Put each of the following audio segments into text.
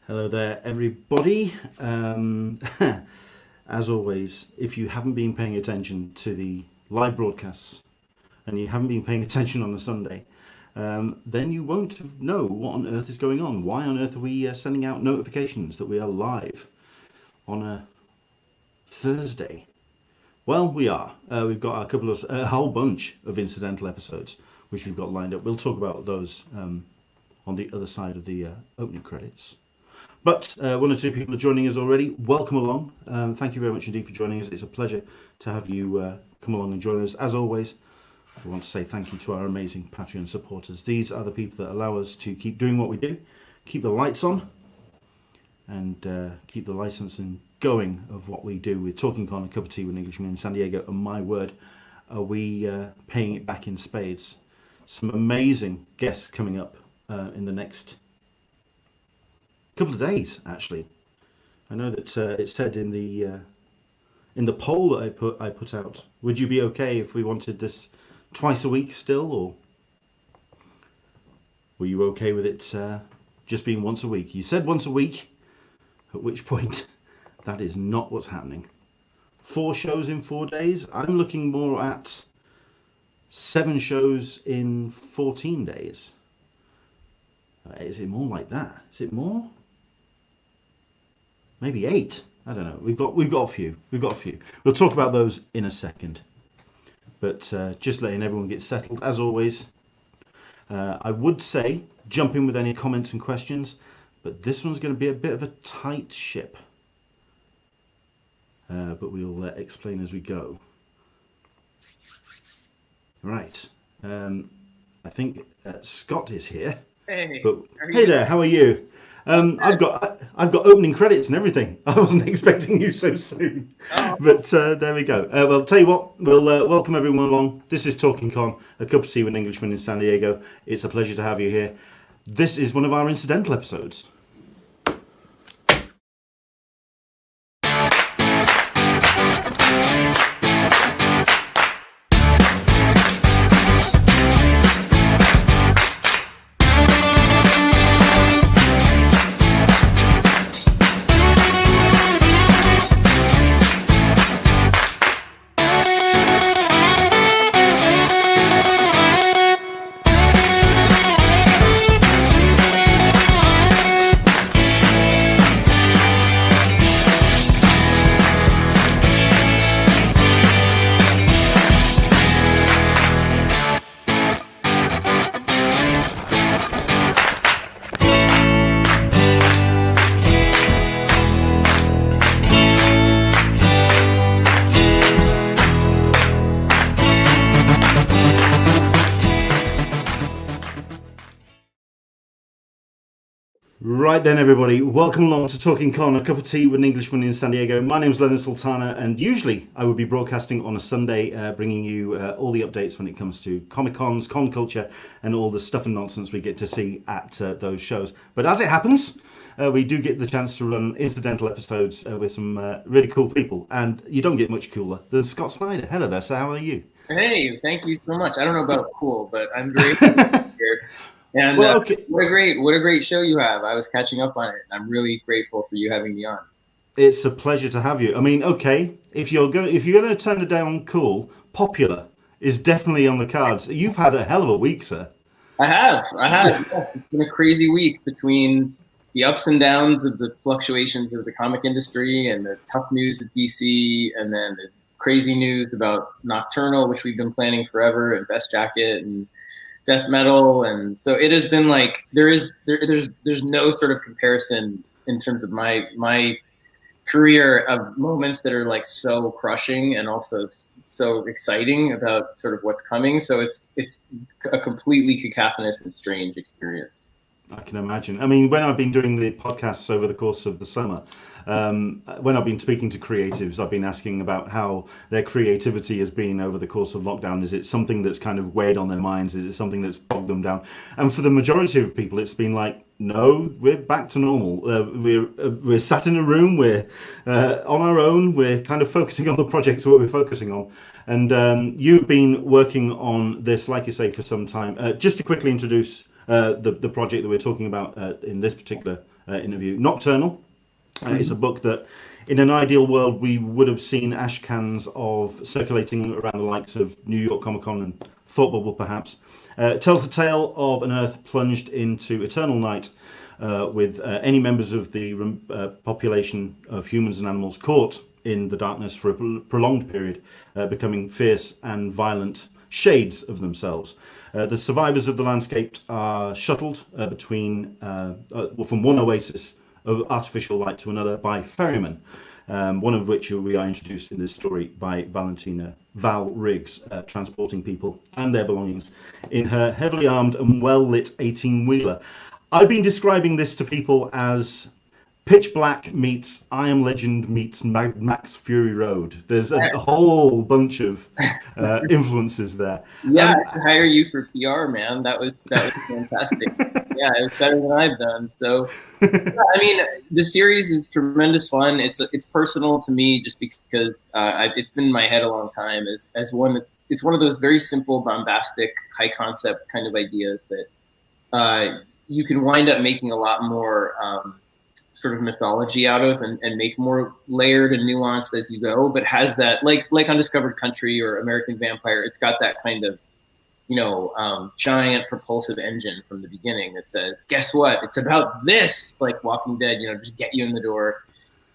Hello there, everybody. As always, if you haven't been paying attention to the live broadcasts and you haven't been paying attention on a Sunday, then you won't know what on earth is going on. Why on earth are we sending out notifications that we are live on a Thursday? Well, we are. We've got a whole bunch of incidental episodes which we've got lined up. We'll talk about those on the other side of the opening credits. But one or two people are joining us already. Welcome along. Thank you very much indeed for joining us. It's a pleasure to have you come along and join us. As always, we want to say thank you to our amazing Patreon supporters. These are the people that allow us to keep doing what we do, keep the lights on, and keep the licensing going of what we do with Talking Con, a cup of tea with an Englishman in San Diego, and my word, are we paying it back in spades. Some amazing guests coming up in the next couple of days, actually. I know that it said in the poll that I put out, would you be okay if we wanted this twice a week still, or were you okay with it just being once a week? You said once a week, at which point that is not what's happening. 4 shows in 4 days. I'm looking more at 7 shows in 14 days. Is it more like that? Is it more? Maybe 8. I don't know. We've got a few. We'll talk about those in a second. But just letting everyone get settled, as always. I would say jump in with any comments and questions, but this one's going to be a bit of a tight ship. But we'll explain as we go. Right. I think Scott is here. Hey. But hey there. How are you? I've got opening credits and everything. I wasn't expecting you so soon, but there we go. Well, tell you what, we'll welcome everyone along. This is Talking Con, a cup of tea with an Englishman in San Diego. It's a pleasure to have you here. This is one of our incidental episodes. Right then, everybody, welcome along to Talking Con, a cup of tea with an Englishman in San Diego. My name's Leonard Sultana, and usually I would be broadcasting on a Sunday, bringing you all the updates when it comes to Comic Cons, con culture, and all the stuff and nonsense we get to see at those shows. But as it happens, we do get the chance to run incidental episodes with some really cool people, and you don't get much cooler than Scott Snyder. Hello there, sir, how are you? Hey, thank you so much. I don't know about cool, but I'm grateful to be here. And Well, okay. what a great show you have. I was catching up on it. I'm really grateful for you having me on. It's a pleasure to have you. I mean, okay, if you're going to turn it down cool, popular is definitely on the cards. You've had a hell of a week, sir. I have. Yeah, it's been a crazy week between the ups and downs of the fluctuations of the comic industry and the tough news at DC, and then the crazy news about Nocturnal, which we've been planning forever, and Best Jackett and death metal. And so it has been like there's no sort of comparison in terms of my career of moments that are like so crushing and also so exciting about sort of what's coming. So it's a completely cacophonous and strange experience. I can imagine. I mean, when I've been doing the podcasts over the course of the summer, when I've been speaking to creatives, I've been asking about how their creativity has been over the course of lockdown. Is it something that's kind of weighed on their minds? Is it something that's bogged them down? And for the majority of people, it's been like, no, we're back to normal. We're sat in a room. We're on our own. We're kind of focusing on the projects that we're focusing on. And you've been working on this, like you say, for some time. Just to quickly introduce the project that we're talking about in this particular interview. Nocturnal is a book that, in an ideal world, we would have seen ash cans of circulating around the likes of New York Comic Con and Thought Bubble, perhaps. It tells the tale of an Earth plunged into eternal night, with any members of the population of humans and animals caught in the darkness for a prolonged period, becoming fierce and violent shades of themselves. The survivors of the landscape are shuttled from one oasis of artificial light to another by ferrymen, one of which we are introduced in this story by Val Riggs, transporting people and their belongings in her heavily armed and well-lit 18-wheeler. I've been describing this to people as Pitch Black meets I Am Legend meets Max Fury Road. There's a whole bunch of influences there. Yeah, I should hire you for PR, man. That was fantastic. Yeah, it was better than I've done. So, yeah, I mean, the series is tremendous fun. It's personal to me just because it's been in my head a long time as one that's, it's one of those very simple, bombastic, high concept kind of ideas that you can wind up making a lot more sort of mythology out of and make more layered and nuanced as you go, but has that, like Undiscovered Country or American Vampire, it's got that kind of, giant propulsive engine from the beginning that says, guess what? It's about this, like Walking Dead, just get you in the door.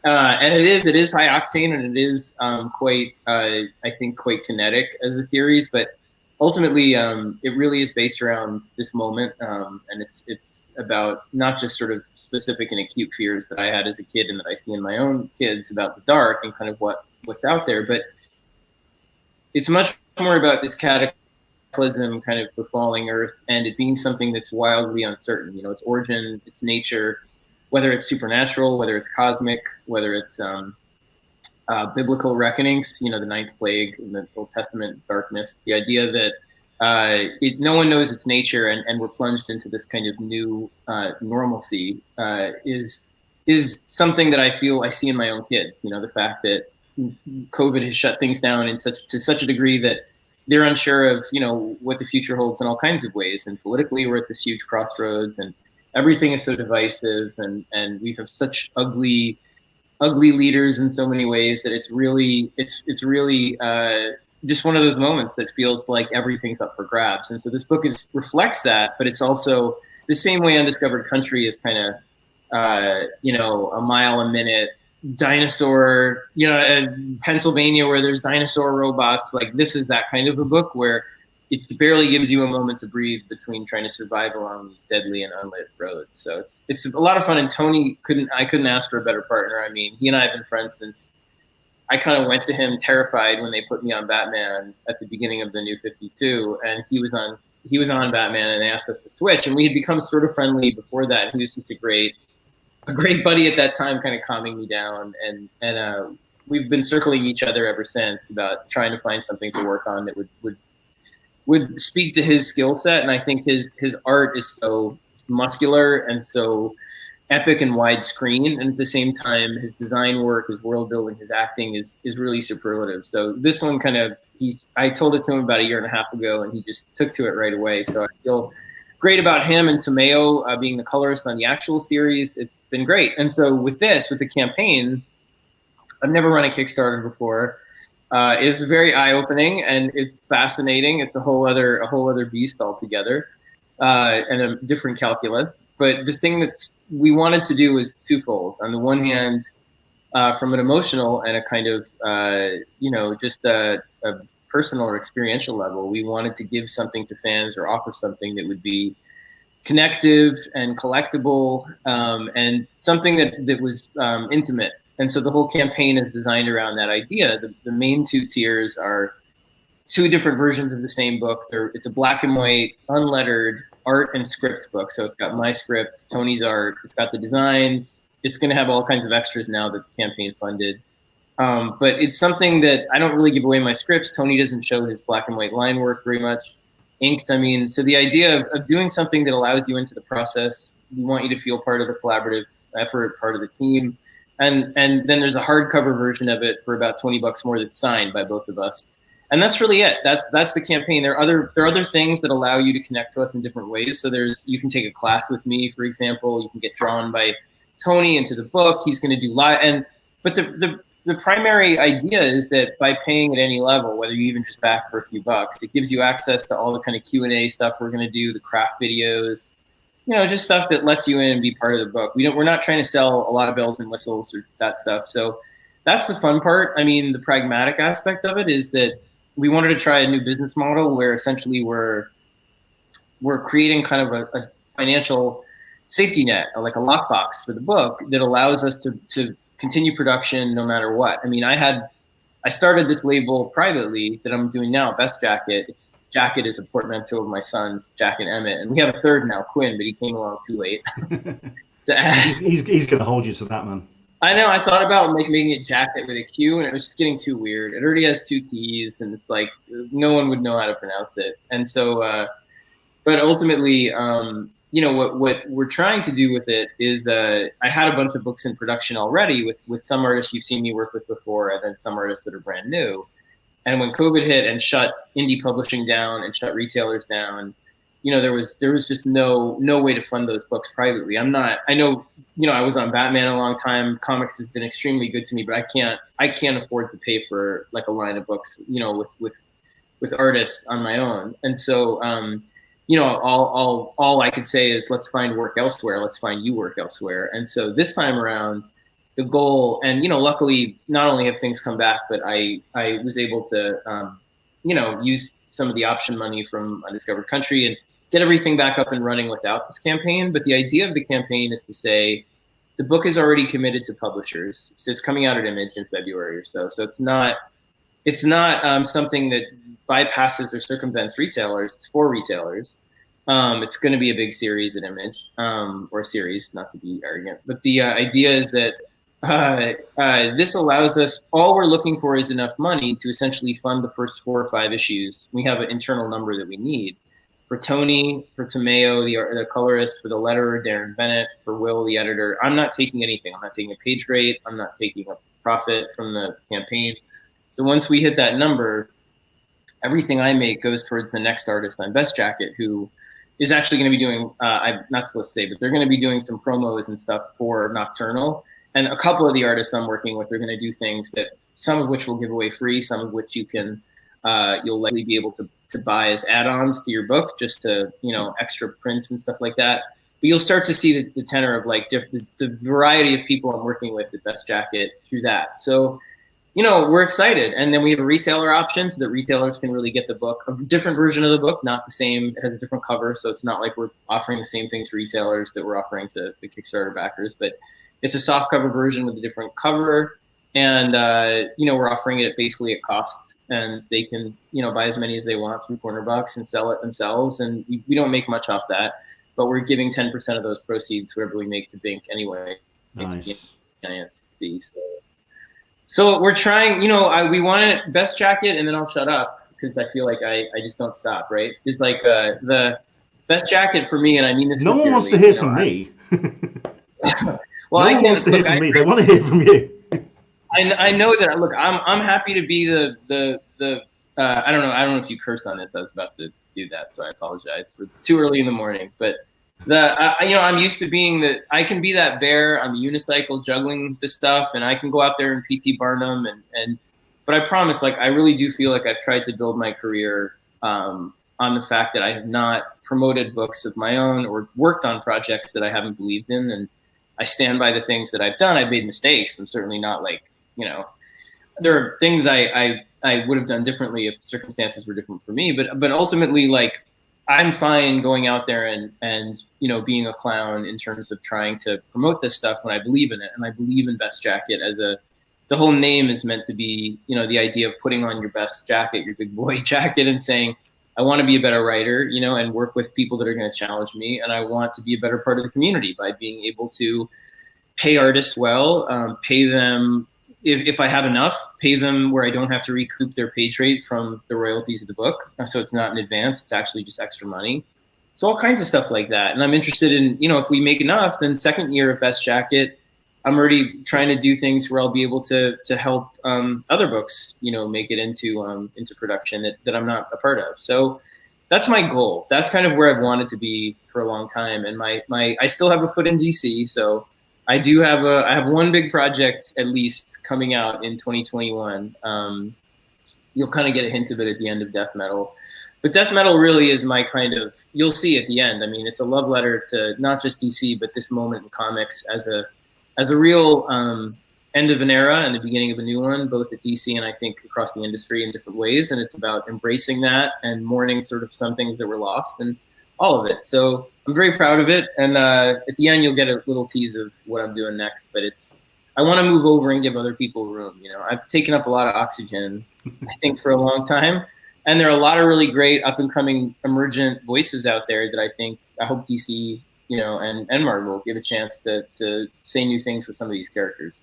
And it is high octane, and it is quite kinetic as a series, but ultimately, it really is based around this moment, and it's about not just sort of specific and acute fears that I had as a kid and that I see in my own kids about the dark and kind of what's out there, but it's much more about this cataclysm kind of befalling Earth and it being something that's wildly uncertain. Its origin, its nature, whether it's supernatural, whether it's cosmic, whether it's biblical reckonings, the ninth plague in the Old Testament, darkness, the idea that no one knows its nature and we're plunged into this kind of new normalcy is something that I feel I see in my own kids. The fact that COVID has shut things down to such a degree that they're unsure of, what the future holds in all kinds of ways. And politically, we're at this huge crossroads and everything is so divisive and we have such ugly leaders in so many ways that it's really just one of those moments that feels like everything's up for grabs. And so this book reflects that, but it's also the same way Undiscovered Country is kind of, a mile a minute dinosaur, in Pennsylvania where there's dinosaur robots. Like this is that kind of a book where it barely gives you a moment to breathe between trying to survive along these deadly and unlit roads. So it's a lot of fun. And Tony I couldn't ask for a better partner. I mean, he and I have been friends since I kind of went to him terrified when they put me on Batman at the beginning of the New 52, and he was on Batman and asked us to switch, and we had become sort of friendly before that. And he was just a great buddy at that time, kind of calming me down, and we've been circling each other ever since about trying to find something to work on that would speak to his skill set. And I think his art is so muscular and so epic and widescreen, and at the same time his design work, his world building, his acting is really superlative. So this one I told it to him about a year and a half ago and he just took to it right away. So I feel great about him, and Tomeo being the colorist on the actual series. It's been great. And so with the campaign, I've never run a Kickstarter before. It's very eye-opening and it's fascinating. It's a whole other beast altogether, and a different calculus. But the thing that we wanted to do was twofold. On the one hand, from an emotional and a kind of just a personal or experiential level, we wanted to give something to fans or offer something that would be connective and collectible, and something that was intimate. And so the whole campaign is designed around that idea. The main two tiers are two different versions of the same book. It's a black and white, unlettered art and script book. So it's got my script, Tony's art, it's got the designs. It's going to have all kinds of extras now that the campaign funded. But it's something that I don't really give away my scripts. Tony doesn't show his black and white line work very much. Inked, so the idea of doing something that allows you into the process, we want you to feel part of the collaborative effort, part of the team. And then there's a hardcover version of it for about $20 more that's signed by both of us. And that's really it. That's the campaign. There are other things that allow you to connect to us in different ways. So you can take a class with me, for example. You can get drawn by Tony into the book. He's going to do live. But the primary idea is that by paying at any level, whether you even just back for a few bucks, it gives you access to all the kind of Q&A stuff we're going to do, the craft videos, just stuff that lets you in and be part of the book. We're not trying to sell a lot of bells and whistles or that stuff. So that's the fun part. I mean, the pragmatic aspect of it is that we wanted to try a new business model where essentially we're creating kind of a financial safety net, like a lockbox for the book that allows us to continue production no matter what. I mean, I started this label privately that I'm doing now, Best Jackett. Jackett is a portmanteau of my sons, Jack and Emmett, and we have a third now, Quinn, but he came along too late. He's going to hold you to that, man. I know. I thought about making it Jackett with a Q, and it was just getting too weird. It already has two T's, and it's like no one would know how to pronounce it. And so, but ultimately, what we're trying to do with it is I had a bunch of books in production already with some artists you've seen me work with before, and then some artists that are brand new. And when COVID hit and shut indie publishing down and shut retailers down, there was just no way to fund those books privately. I know, I was on Batman a long time. Comics has been extremely good to me, but I can't afford to pay for like a line of books, with artists on my own. And so, all I could say is let's find work elsewhere. Let's find you work elsewhere. And so this time around, the goal, and luckily, not only have things come back, but I was able to, use some of the option money from Undiscovered Country and get everything back up and running without this campaign. But the idea of the campaign is to say the book is already committed to publishers, so it's coming out at Image in February or so. So it's not something that bypasses or circumvents retailers. It's for retailers. It's going to be a big series at Image, or a series, not to be arrogant. But the idea is that this allows us, all we're looking for is enough money to essentially fund the first 4 or 5 issues. We have an internal number that we need. For Tony, for Tomeo, the colorist, for the letterer, Darren Bennett, for Will, the editor, I'm not taking anything. I'm not taking a page rate. I'm not taking a profit from the campaign. So once we hit that number, everything I make goes towards the next artist on Best Jackett, who is actually going to be doing, I'm not supposed to say, but they're going to be doing some promos and stuff for Nocturnal. And a couple of the artists I'm working with are going to do things that, some of which we'll give away free, some of which you can, you'll likely be able to buy as add-ons to your book, just to, extra prints and stuff like that. But you'll start to see the tenor of like the variety of people I'm working with at Best Jackett through that. So, we're excited. And then we have a retailer option so that retailers can really get the book, a different version of the book, not the same. It has a different cover. So it's not like we're offering the same things to retailers that we're offering to the Kickstarter backers, but it's a soft cover version with a different cover. And, we're offering it basically at cost, and they can, buy as many as they want, $300 and sell it themselves. And we don't make much off that, but we're giving 10% of those proceeds, whatever we make, to Bink anyway. Nice. So we're trying, we want it Best Jackett, and then I'll shut up because I feel like I just don't stop, right? It's like the Best Jackett for me, and I mean this. No one wants to hear from me. Well, no one wants to hear from me. They want to hear from you. I know that. Look, I'm happy to be the I don't know if you cursed on this. I was about to do that, so I apologize for too early in the morning. But I'm used to being that. I can be that bear. I'm a unicycle juggling this stuff, and I can go out there and PT Barnum but I promise, like, I really do feel like I've tried to build my career on the fact that I have not promoted books of my own or worked on projects that I haven't believed in, and I stand by the things that I've done. I've made mistakes. I'm certainly not like, there are things I would have done differently if circumstances were different for me. But ultimately, like, I'm fine going out there and being a clown in terms of trying to promote this stuff when I believe in it. And I believe in Best Jackett the whole name is meant to be, the idea of putting on your best jacket, your big boy jacket, and saying, I want to be a better writer, and work with people that are going to challenge me. And I want to be a better part of the community by being able to pay artists well, pay them, if I have enough, pay them where I don't have to recoup their page rate from the royalties of the book. So it's not in advance, it's actually just extra money. So all kinds of stuff like that. And I'm interested in, if we make enough, then second year of Best Jackett, I'm already trying to do things where I'll be able to help other books, make it into production that I'm not a part of. So that's my goal. That's kind of where I've wanted to be for a long time. And I still have a foot in DC, so I have one big project at least coming out in 2021. You'll kind of get a hint of it at the end of Death Metal. But Death Metal really is my kind of, you'll see at the end. I mean, it's a love letter to not just DC, but this moment in comics as a real end of an era and the beginning of a new one, both at DC and I think across the industry in different ways. And it's about embracing that and mourning sort of some things that were lost and all of it. So I'm very proud of it. And at the end, you'll get a little tease of what I'm doing next. But I want to move over and give other people room. I've taken up a lot of oxygen, I think, for a long time. And there are a lot of really great up and coming emergent voices out there that I hope DC, and Marvel give a chance to say new things with some of these characters.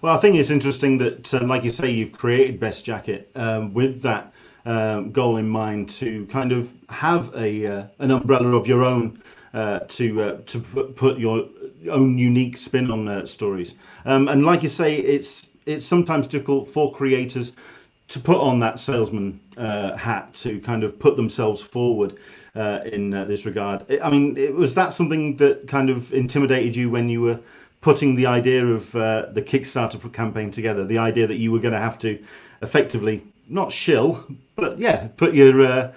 Well, I think it's interesting that, like you say, you've created Best Jackett with that goal in mind to kind of have an umbrella of your own to put your own unique spin on stories. And like you say, it's sometimes difficult for creators to put on that salesman hat to kind of put themselves forward in this regard. I mean, was that something that kind of intimidated you when you were putting the idea of the Kickstarter campaign together? The idea that you were going to have to effectively not shill, but put your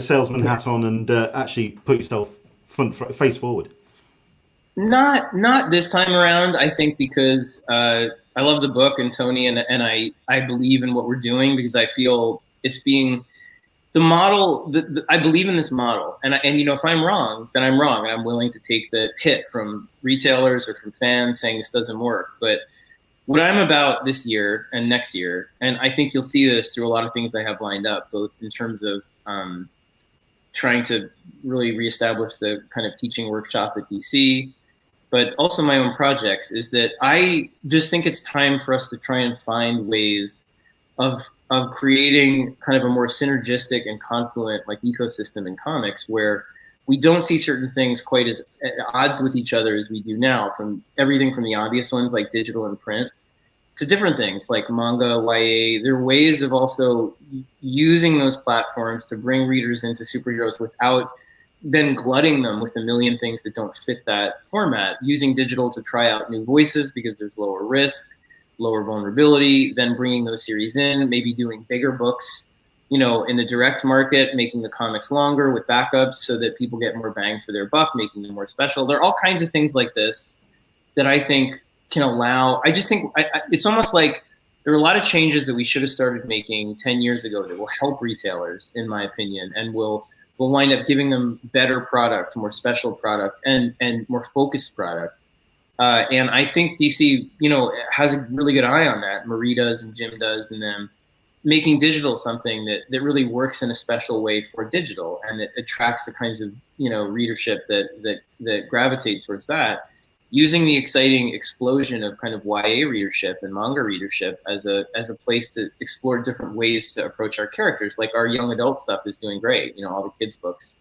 salesman hat on and actually put yourself face forward. Not this time around, I think, because I love the book and Tony, and I believe in what we're doing because I feel it's being the model. I believe in this model, and if I'm wrong, then I'm wrong, and I'm willing to take the hit from retailers or from fans saying this doesn't work. But what I'm about this year and next year, and I think you'll see this through a lot of things I have lined up, both in terms of trying to really reestablish the kind of teaching workshop at DC, but also my own projects, is that I just think it's time for us to try and find ways of creating kind of a more synergistic and confluent ecosystem in comics where we don't see certain things quite as at odds with each other as we do now, from everything from the obvious ones like digital and print to different things like manga, YA. There are ways of also using those platforms to bring readers into superheroes without then glutting them with a million things that don't fit that format, using digital to try out new voices because there's lower risk, lower vulnerability, then bringing those series in, maybe doing bigger books, in the direct market, making the comics longer with backups so that people get more bang for their buck, making them more special. There are all kinds of things like this that I think can allow, I just think it's almost like there are a lot of changes that we should have started making 10 years ago that will help retailers, in my opinion, and will wind up giving them better product, more special product, and more focused product. And I think DC, has a really good eye on that. Marie does and Jim does, and them making digital something that really works in a special way for digital and that attracts the kinds of, readership that gravitate towards that, using the exciting explosion of kind of YA readership and manga readership as a place to explore different ways to approach our characters. Like our young adult stuff is doing great. All the kids' books,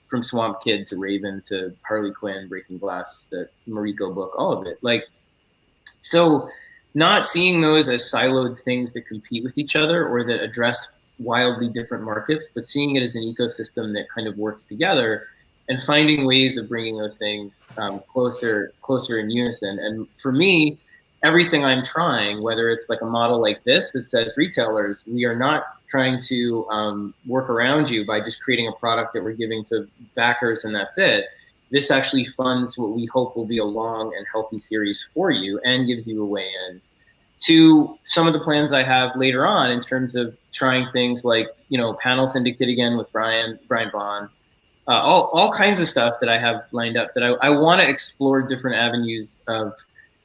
from Swamp Kid to Raven to Harley Quinn, Breaking Glass, the Mariko book, all of it. So not seeing those as siloed things that compete with each other or that address wildly different markets, but seeing it as an ecosystem that kind of works together and finding ways of bringing those things closer in unison. And for me, everything I'm trying, whether it's like a model like this that says retailers, we are not trying to work around you by just creating a product that we're giving to backers and that's it. This actually funds what we hope will be a long and healthy series for you and gives you a way in to some of the plans I have later on in terms of trying things like, Panel Syndicate again with Brian Bond, all kinds of stuff that I have lined up that I want to explore different avenues of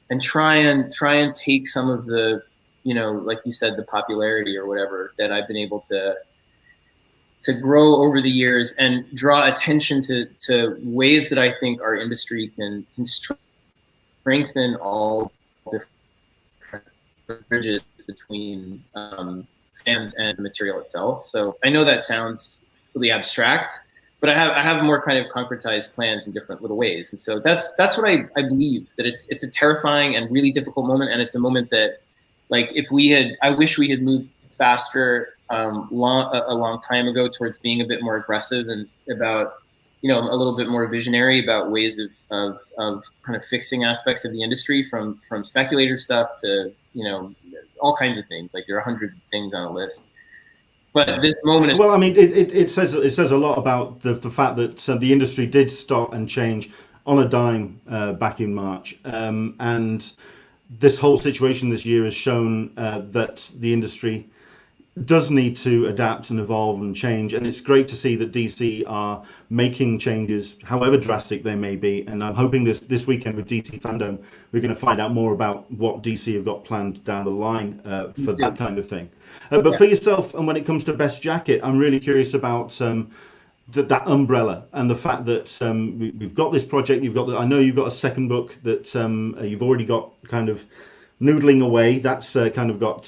and try and take some of the, like you said, the popularity or whatever that I've been able to grow over the years and draw attention to ways that I think our industry can strengthen all different bridges between fans and the material itself. So I know that sounds really abstract, but I have more kind of concretized plans in different little ways. And so that's what I believe, that it's a terrifying and really difficult moment. And it's a moment that, like, I wish we had moved faster a long time ago towards being a bit more aggressive and about, a little bit more visionary about ways of kind of fixing aspects of the industry, from speculator stuff to, all kinds of things. Like, there are 100 things on a list. But this moment is... Well, I mean, it says a lot about the fact that the industry did stop and change on a dime back in March, and this whole situation this year has shown that the industry does need to adapt and evolve and change, and it's great to see that DC are making changes, however drastic they may be. And I'm hoping this weekend with DC Fandom, we're going to find out more about what DC have got planned down the line for that kind of thing. But for yourself, and when it comes to Best Jacket, I'm really curious about that umbrella and the fact that we've got this project. I know you've got a second book that you've already got kind of noodling away. That's kind of got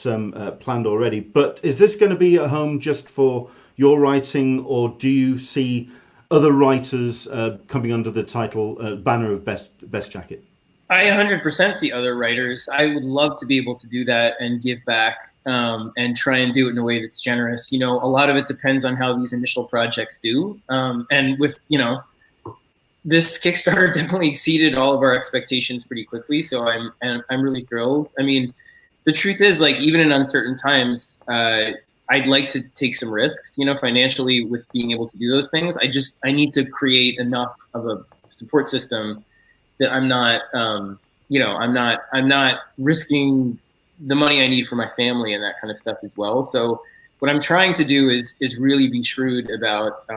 planned already. But is this going to be at home just for your writing, or do you see other writers coming under the title banner of Best Jacket? I 100% see other writers. I would love to be able to do that and give back and try and do it in a way that's generous. A lot of it depends on how these initial projects do. And with, this Kickstarter definitely exceeded all of our expectations pretty quickly. So I'm really thrilled. I mean, the truth is, like, even in uncertain times, I'd like to take some risks, financially, with being able to do those things. I need to create enough of a support system that I'm not, I'm not risking the money I need for my family and that kind of stuff as well. So what I'm trying to do is really be shrewd about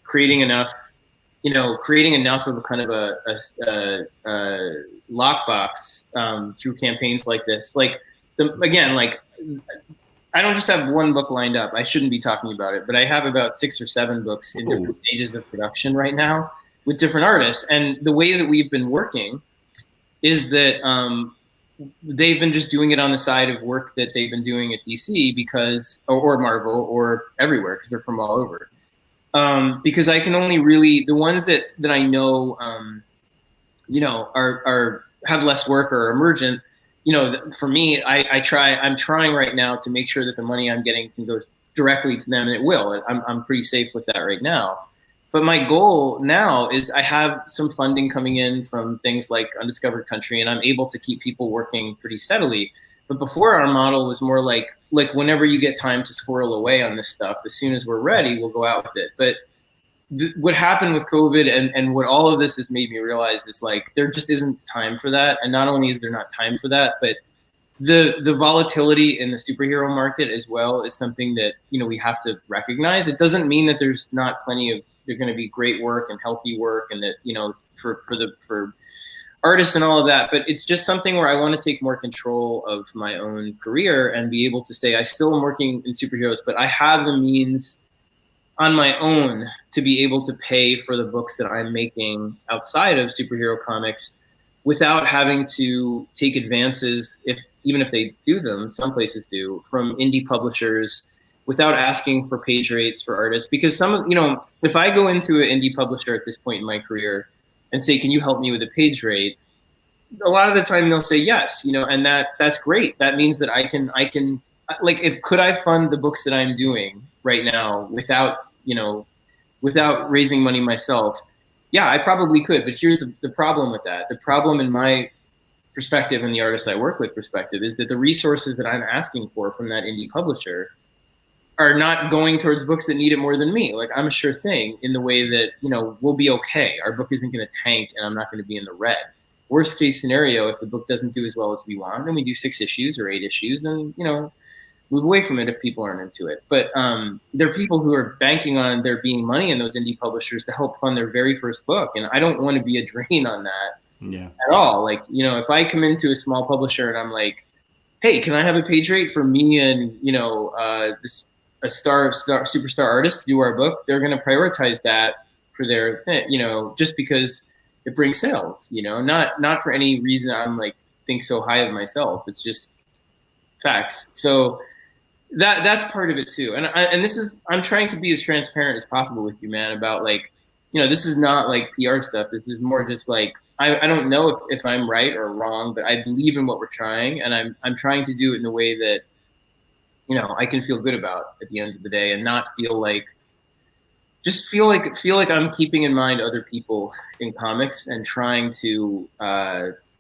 creating enough of a kind of a lockbox through campaigns like this. Like, I don't just have one book lined up. I shouldn't be talking about it, but I have about 6 or 7 books in different stages of production right now with different artists. And the way that we've been working is that they've been just doing it on the side of work that they've been doing at DC or Marvel or everywhere, because they're from all over. Because I can only really, the ones that I know, have less work or are emergent, for me, I'm trying right now to make sure that the money I'm getting can go directly to them, and it will. I'm pretty safe with that right now. But my goal now is I have some funding coming in from things like Undiscovered Country, and I'm able to keep people working pretty steadily. But before, our model was more like whenever you get time to squirrel away on this stuff, as soon as we're ready, we'll go out with it. But what happened with COVID and what all of this has made me realize is, like, there just isn't time for that. And not only is there not time for that, but the volatility in the superhero market as well is something that, we have to recognize. It doesn't mean that there's not there's going to be great work and healthy work, and that, for artists and all of that, but it's just something where I want to take more control of my own career and be able to say, I still am working in superheroes, but I have the means on my own to be able to pay for the books that I'm making outside of superhero comics without having to take advances, even if they do them, some places do, from indie publishers, without asking for page rates for artists. Because if I go into an indie publisher at this point in my career and say, can you help me with a page rate? A lot of the time they'll say yes, and that's great. That means that I can could I fund the books that I'm doing right now without raising money myself? Yeah, I probably could. But here's the problem with that. The problem, in my perspective and the artists I work with perspective, is that the resources that I'm asking for from that indie publisher are not going towards books that need it more than me. Like, I'm a sure thing in the way that, we'll be okay. Our book isn't going to tank, and I'm not going to be in the red. Worst case scenario, if the book doesn't do as well as we want, then we do 6 issues or 8 issues, then, move away from it if people aren't into it. But there are people who are banking on there being money in those indie publishers to help fund their very first book. And I don't want to be a drain on that at all. Like, if I come into a small publisher and I'm like, hey, can I have a page rate for me and, a superstar artist to do our book? They're going to prioritize that for their, just because it brings sales, not for any reason I'm think so high of myself. It's just facts. So that's part of it too. And I'm trying to be as transparent as possible with you, man, about this is not like PR stuff. This is more just like, I don't know if I'm right or wrong, but I believe in what we're trying, and I'm trying to do it in a way that, I can feel good about at the end of the day, and not feel like, just feel like I'm keeping in mind other people in comics and trying to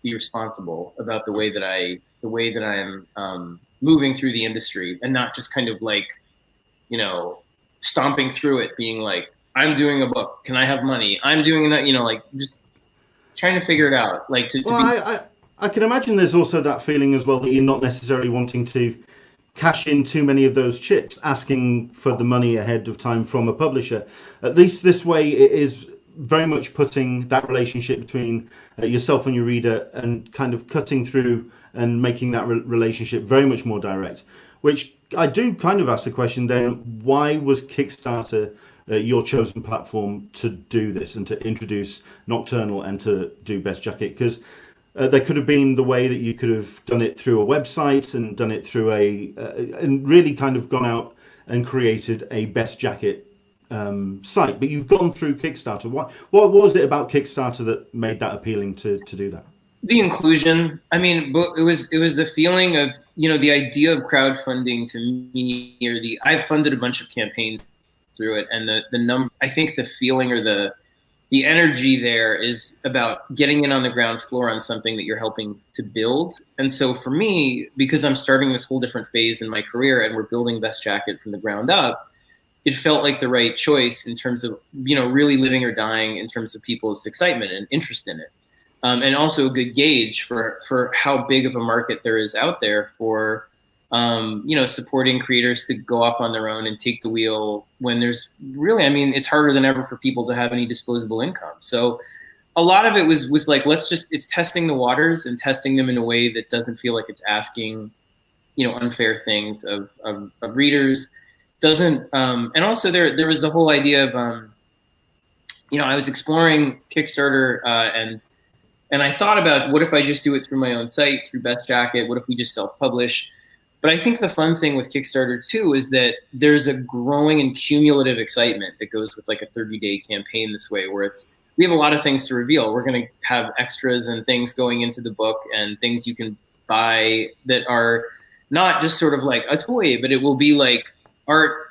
be responsible about the way that I'm moving through the industry, and not just kind of like, stomping through it, being like, I'm doing a book. Can I have money? I'm doing that, like just trying to figure it out. Like I can imagine there's also that feeling as well that you're not necessarily wanting to cash in too many of those chips, asking for the money ahead of time from a publisher. At least this way, it is very much putting that relationship between yourself and your reader, and kind of cutting through and making that relationship very much more direct. Which I do kind of ask the question then: why was Kickstarter your chosen platform to do this and to introduce Nocturnal and to do Best Jacket? Because there could have been the way that you could have done it through a website and done it through and really kind of gone out and created a Best Jacket site, but you've gone through Kickstarter. What was it about Kickstarter that made that appealing to do that? The inclusion. I mean, it was the feeling of, the idea of crowdfunding to me, or I've funded a bunch of campaigns through it, and the number, I think the feeling or the energy there is about getting in on the ground floor on something that you're helping to build. And so for me, because I'm starting this whole different phase in my career and we're building Best Jacket from the ground up, it felt like the right choice in terms of, really living or dying in terms of people's excitement and interest in it. And also a good gauge for how big of a market there is out there for, supporting creators to go off on their own and take the wheel when there's really, it's harder than ever for people to have any disposable income. So a lot of it was like, it's testing the waters and testing them in a way that doesn't feel like it's asking, unfair things of readers. Doesn't, and also there was the whole idea of, I was exploring Kickstarter, and I thought about, what if I just do it through my own site, through Best Jacket? What if we just self-publish? But I think the fun thing with Kickstarter too is that there's a growing and cumulative excitement that goes with like a 30-day campaign this way, where we have a lot of things to reveal. We're going to have extras and things going into the book, and things you can buy that are not just sort of like a toy, but it will be like art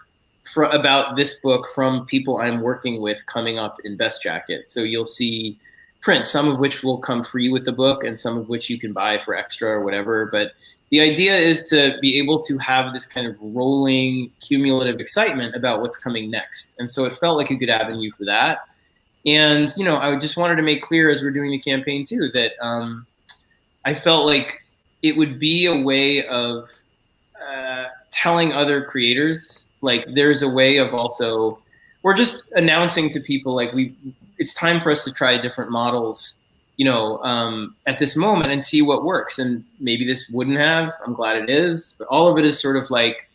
about this book from people I'm working with coming up in Best Jacket. So you'll see prints, some of which will come free with the book and some of which you can buy for extra or whatever. But the idea is to be able to have this kind of rolling cumulative excitement about what's coming next. And so it felt like a good avenue for that. And, I just wanted to make clear as we're doing the campaign too, that I felt like it would be a way of telling other creators, like there's a way of also, or just announcing to people like it's time for us to try different models, at this moment and see what works. And maybe this wouldn't have, I'm glad it is, but all of it is sort of like,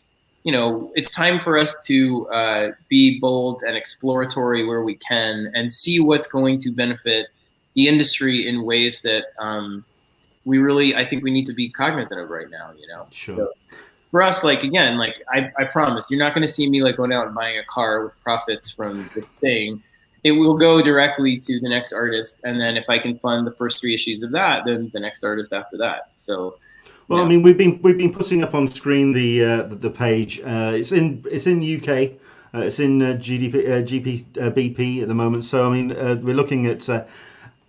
it's time for us to be bold and exploratory where we can and see what's going to benefit the industry in ways that I think we need to be cognizant of right now, Sure. So for us, like, again, like I promise, you're not going to see me like going out and buying a car with profits from this thing. It will go directly to the next artist, and then if I can fund the first 3 issues of that, then the next artist after that. So, well, I mean, we've been putting up on screen the page. It's in UK. It's in GBP at the moment. So I mean, we're looking at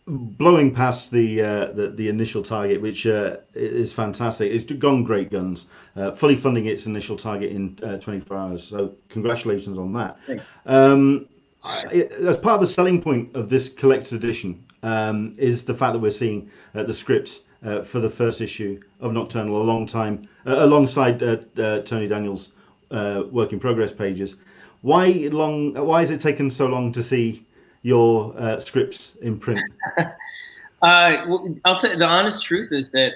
blowing past the initial target, which is fantastic. It's gone great guns, fully funding its initial target in 24 hours. So congratulations on that. As part of the selling point of this collector's edition is the fact that we're seeing the script for the first issue of Nocturnal alongside Tony Daniels' work in progress pages. Why has it taken so long to see your scripts in print? I'll tell you, the honest truth is that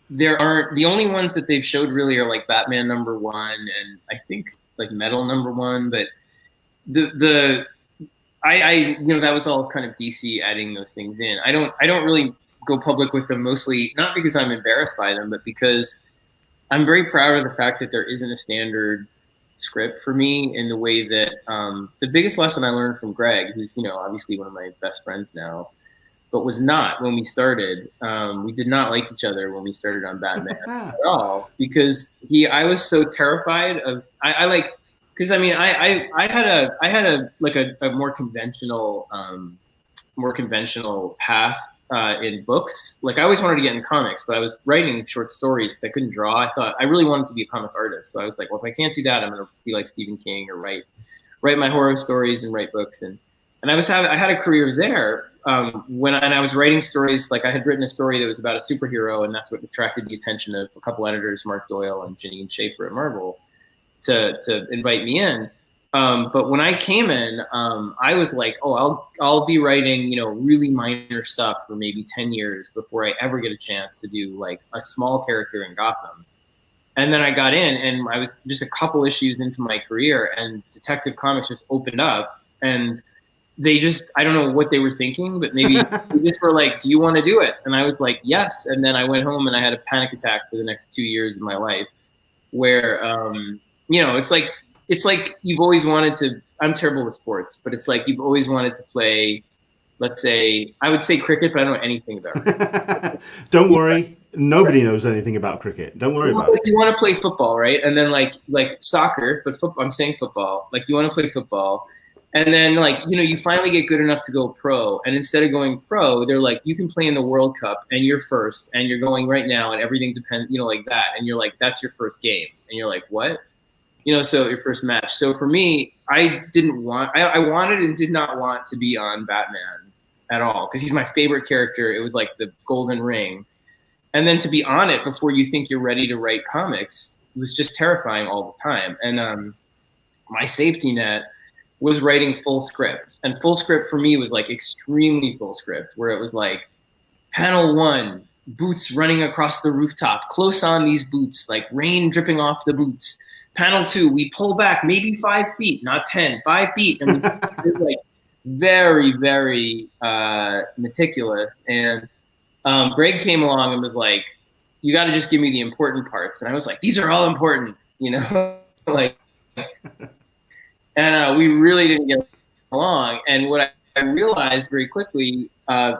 there aren't, the only ones that they've showed really are like Batman #1 and I think like Metal #1, but I that was all kind of DC adding those things in. I don't really go public with them, mostly not because I'm embarrassed by them, but because I'm very proud of the fact that there isn't a standard script for me in the way that the biggest lesson I learned from Greg, who's, you know, obviously one of my best friends now, but was not when we started. We did not like each other when we started on Batman at all, because I was so terrified of, I like, because I mean, I had a like a more conventional path in books. Like I always wanted to get in comics, but I was writing short stories because I couldn't draw. I thought I really wanted to be a comic artist. So I was like, well, if I can't do that, I'm going to be like Stephen King or write my horror stories and write books. And I had a career there when I was writing stories. Like I had written a story that was about a superhero, and that's what attracted the attention of a couple editors, Mark Doyle and Janine Schaefer at Marvel, to invite me in. But when I came in, I was like, oh, I'll be writing, you know, really minor stuff for maybe 10 years before I ever get a chance to do like a small character in Gotham. And then I got in, and I was just a couple issues into my career, and Detective Comics just opened up, and they just, I don't know what they were thinking, but maybe they just were like, do you want to do it? And I was like, yes. And then I went home and I had a panic attack for the next 2 years of my life where, you know, it's like you've always wanted to, I'm terrible with sports, but it's like you've always wanted to play, let's say, I would say cricket, but I don't know anything about it. Don't worry. Nobody knows anything about cricket. Don't worry about it. You want to play football, right? And then like soccer, but football, I'm saying football. Like you want to play football. And then like, you know, you finally get good enough to go pro. And instead of going pro, they're like, you can play in the World Cup and you're first and you're going right now and everything depends, you know, like that. And you're like, that's your first game. And you're like, what? You know, so your first match. So for me, I wanted and did not want to be on Batman at all because he's my favorite character. It was like the golden ring. And then to be on it before you think you're ready to write comics was just terrifying all the time. And my safety net was writing full script. And full script for me was like extremely full script, where it was like panel 1, boots running across the rooftop, close on these boots, like rain dripping off the boots. Panel 2, we pull back maybe 5 feet, not 10, 5 feet. And it's like very, very meticulous. And Greg came along and was like, you got to just give me the important parts. And I was like, these are all important, you know, like, and we really didn't get along. And what I realized very quickly,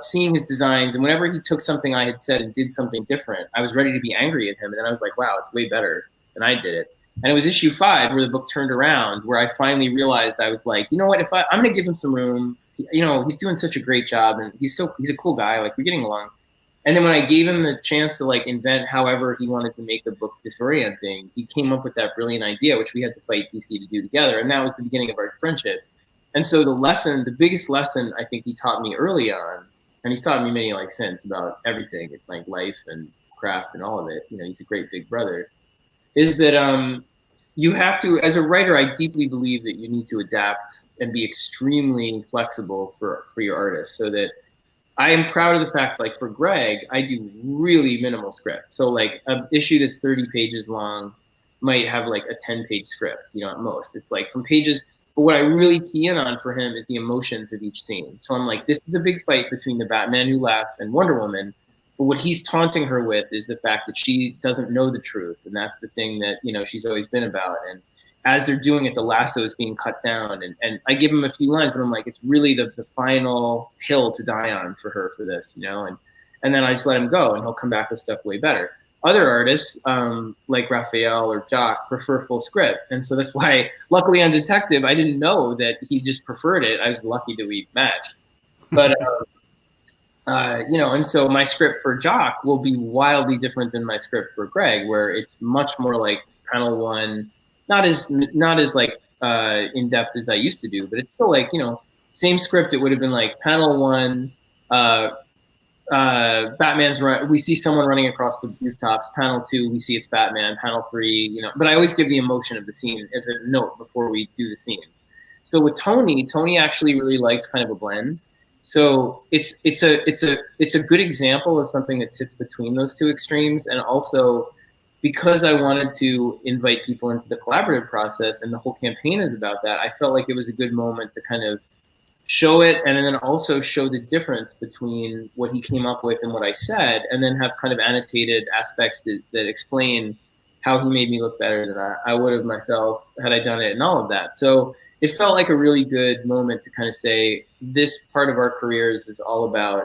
seeing his designs, and whenever he took something I had said and did something different, I was ready to be angry at him. And then I was like, wow, it's way better than I did it. And it was issue 5 where the book turned around, where I finally realized I was like, you know what, I'm going to give him some room. You know, he's doing such a great job, and he's a cool guy. Like, we're getting along. And then when I gave him the chance to like invent however he wanted to make the book disorienting, he came up with that brilliant idea, which we had to fight DC to do together. And that was the beginning of our friendship. And so the biggest lesson I think he taught me early on, and he's taught me many like since about everything, like life and craft and all of it. You know, he's a great big brother. Is that you have to, as a writer, I deeply believe that you need to adapt and be extremely flexible for your artists, so that I am proud of the fact, like for Greg, I do really minimal script. So like an issue that's 30 pages long might have like a 10-page script, you know, at most. It's like from pages, but what I really key in on for him is the emotions of each scene. So I'm like, this is a big fight between the Batman who laughs and Wonder Woman. But what he's taunting her with is the fact that she doesn't know the truth. And that's the thing that, you know, she's always been about. And as they're doing it, the lasso is being cut down. And I give him a few lines, but I'm like, it's really the final hill to die on for her for this, you know? And then I just let him go, and he'll come back with stuff way better. Other artists, like Raphael or Jock, prefer full script. And so that's why, luckily on Detective, I didn't know that he just preferred it. I was lucky that we matched. But, you know, and so my script for Jock will be wildly different than my script for Greg, where it's much more like panel 1, not as like in depth as I used to do, but it's still like, you know, same script. It would have been like panel 1, Batman's run. We see someone running across the rooftops. Panel 2, we see it's Batman. Panel 3, you know. But I always give the emotion of the scene as a note before we do the scene. So with Tony actually really likes kind of a blend. So it's a good example of something that sits between those two extremes, and also, because I wanted to invite people into the collaborative process, and the whole campaign is about that, I felt like it was a good moment to kind of show it, and then also show the difference between what he came up with and what I said, and then have kind of annotated aspects that explain how he made me look better than I would have myself had I done it, and all of that. So it felt like a really good moment to kind of say, this part of our careers is all about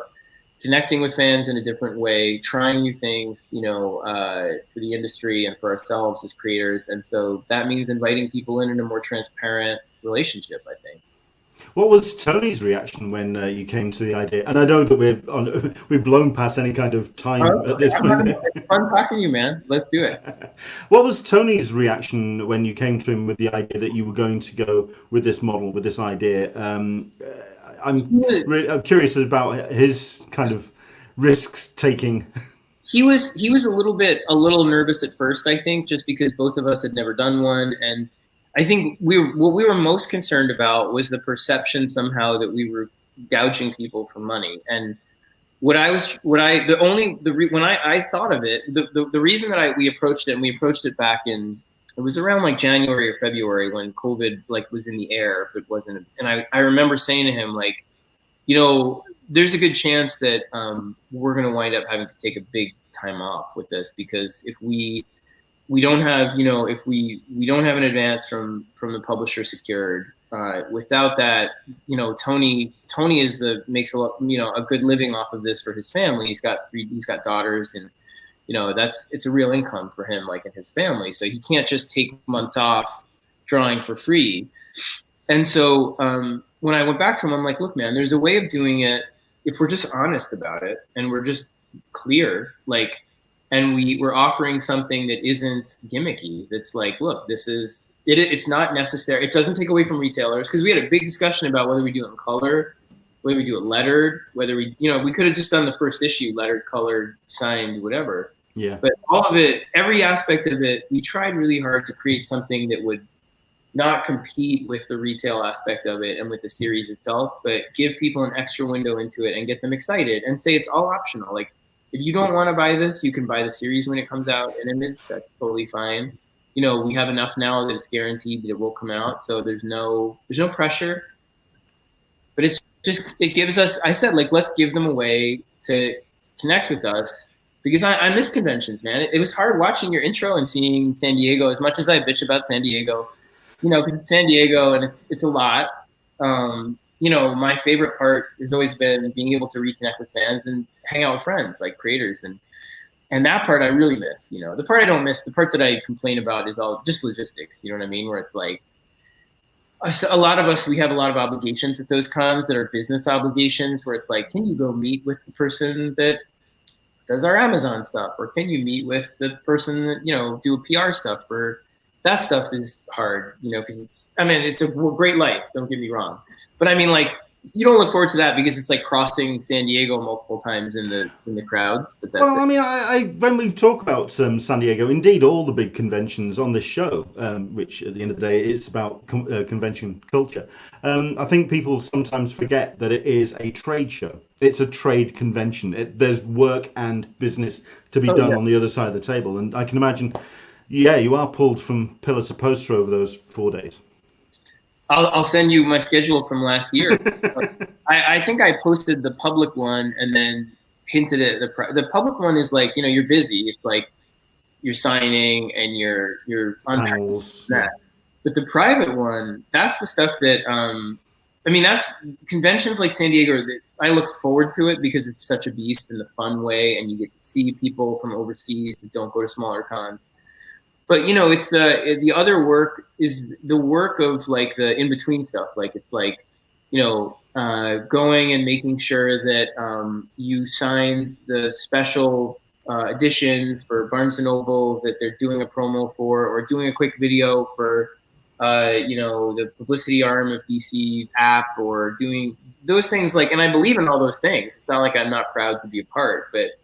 connecting with fans in a different way, trying new things, for the industry and for ourselves as creators. And so that means inviting people in a more transparent relationship, I think. What was Tony's reaction when you came to the idea? And I know that we've blown past any kind of time at this point. It's fun talking to you, man. Let's do it. What was Tony's reaction when you came to him with the idea that you were going to go with this model, with this idea? I'm curious about his kind of risks taking. He was a little nervous at first, I think, just because both of us had never done one, and I think what we were most concerned about was the perception somehow that we were gouging people for money. And when I thought of it, the reason that we approached it, and we approached it back in, it was around like January or February when COVID was in the air, but wasn't. And I remember saying to him, like, there's a good chance that we're going to wind up having to take a big time off with this, because if we don't have, if we don't have an advance from the publisher secured, without that, Tony makes a good living off of this for his family. He's got daughters, and it's a real income for him, like, in his family. So he can't just take months off drawing for free. And so when I went back to him, I'm like, look, man, there's a way of doing it if we're just honest about it and we're just clear, like, and we're offering something that isn't gimmicky. That's like, look, this is it. It's not necessary. It doesn't take away from retailers, because we had a big discussion about whether we do it in color, whether we do it lettered, whether we could have just done the first issue lettered, colored, signed, whatever. Yeah. But all of it, every aspect of it, we tried really hard to create something that would not compete with the retail aspect of it and with the series itself, but give people an extra window into it and get them excited, and say it's all optional. Like, if you don't want to buy this, you can buy the series when it comes out in Image. That's totally fine. We have enough now that it's guaranteed that it will come out, so there's no pressure. But it gives us, I said, like, let's give them a way to connect with us, because I miss conventions, man. It was hard watching your intro and seeing San Diego, as much as I bitch about San Diego, because it's San Diego and it's a lot. My favorite part has always been being able to reconnect with fans and hang out with friends, like creators, and that part I really miss. The part I don't miss, the part that I complain about, is all just logistics. You know what I mean? Where it's like, a lot of us, we have a lot of obligations at those cons that are business obligations, where it's like, can you go meet with the person that does our Amazon stuff, or can you meet with the person that do a PR stuff? For that stuff is hard, because it's a great life, don't get me wrong, but I mean, like, you don't look forward to that because it's like crossing San Diego multiple times in the crowds. But that's I when we talk about San Diego, indeed, all the big conventions on this show, which at the end of the day it's about convention culture. I think people sometimes forget that it is a trade show. It's a trade convention. There's work and business to be done on the other side of the table, and I can imagine. Yeah, you are pulled from pillar to post over those 4 days. I'll send you my schedule from last year. I think I posted the public one and then hinted at the public one is like, you're busy. It's like you're signing and you're unpacking that. But the private one, that's the stuff that that's conventions like San Diego. I look forward to it because it's such a beast in the fun way, and you get to see people from overseas that don't go to smaller cons. But it's the other work is the work of like the in between stuff. Like, it's like, going and making sure that you signed the special edition for Barnes and Noble that they're doing a promo for, or doing a quick video for the publicity arm of DC app, or doing those things. Like, and I believe in all those things. It's not like I'm not proud to be a part, but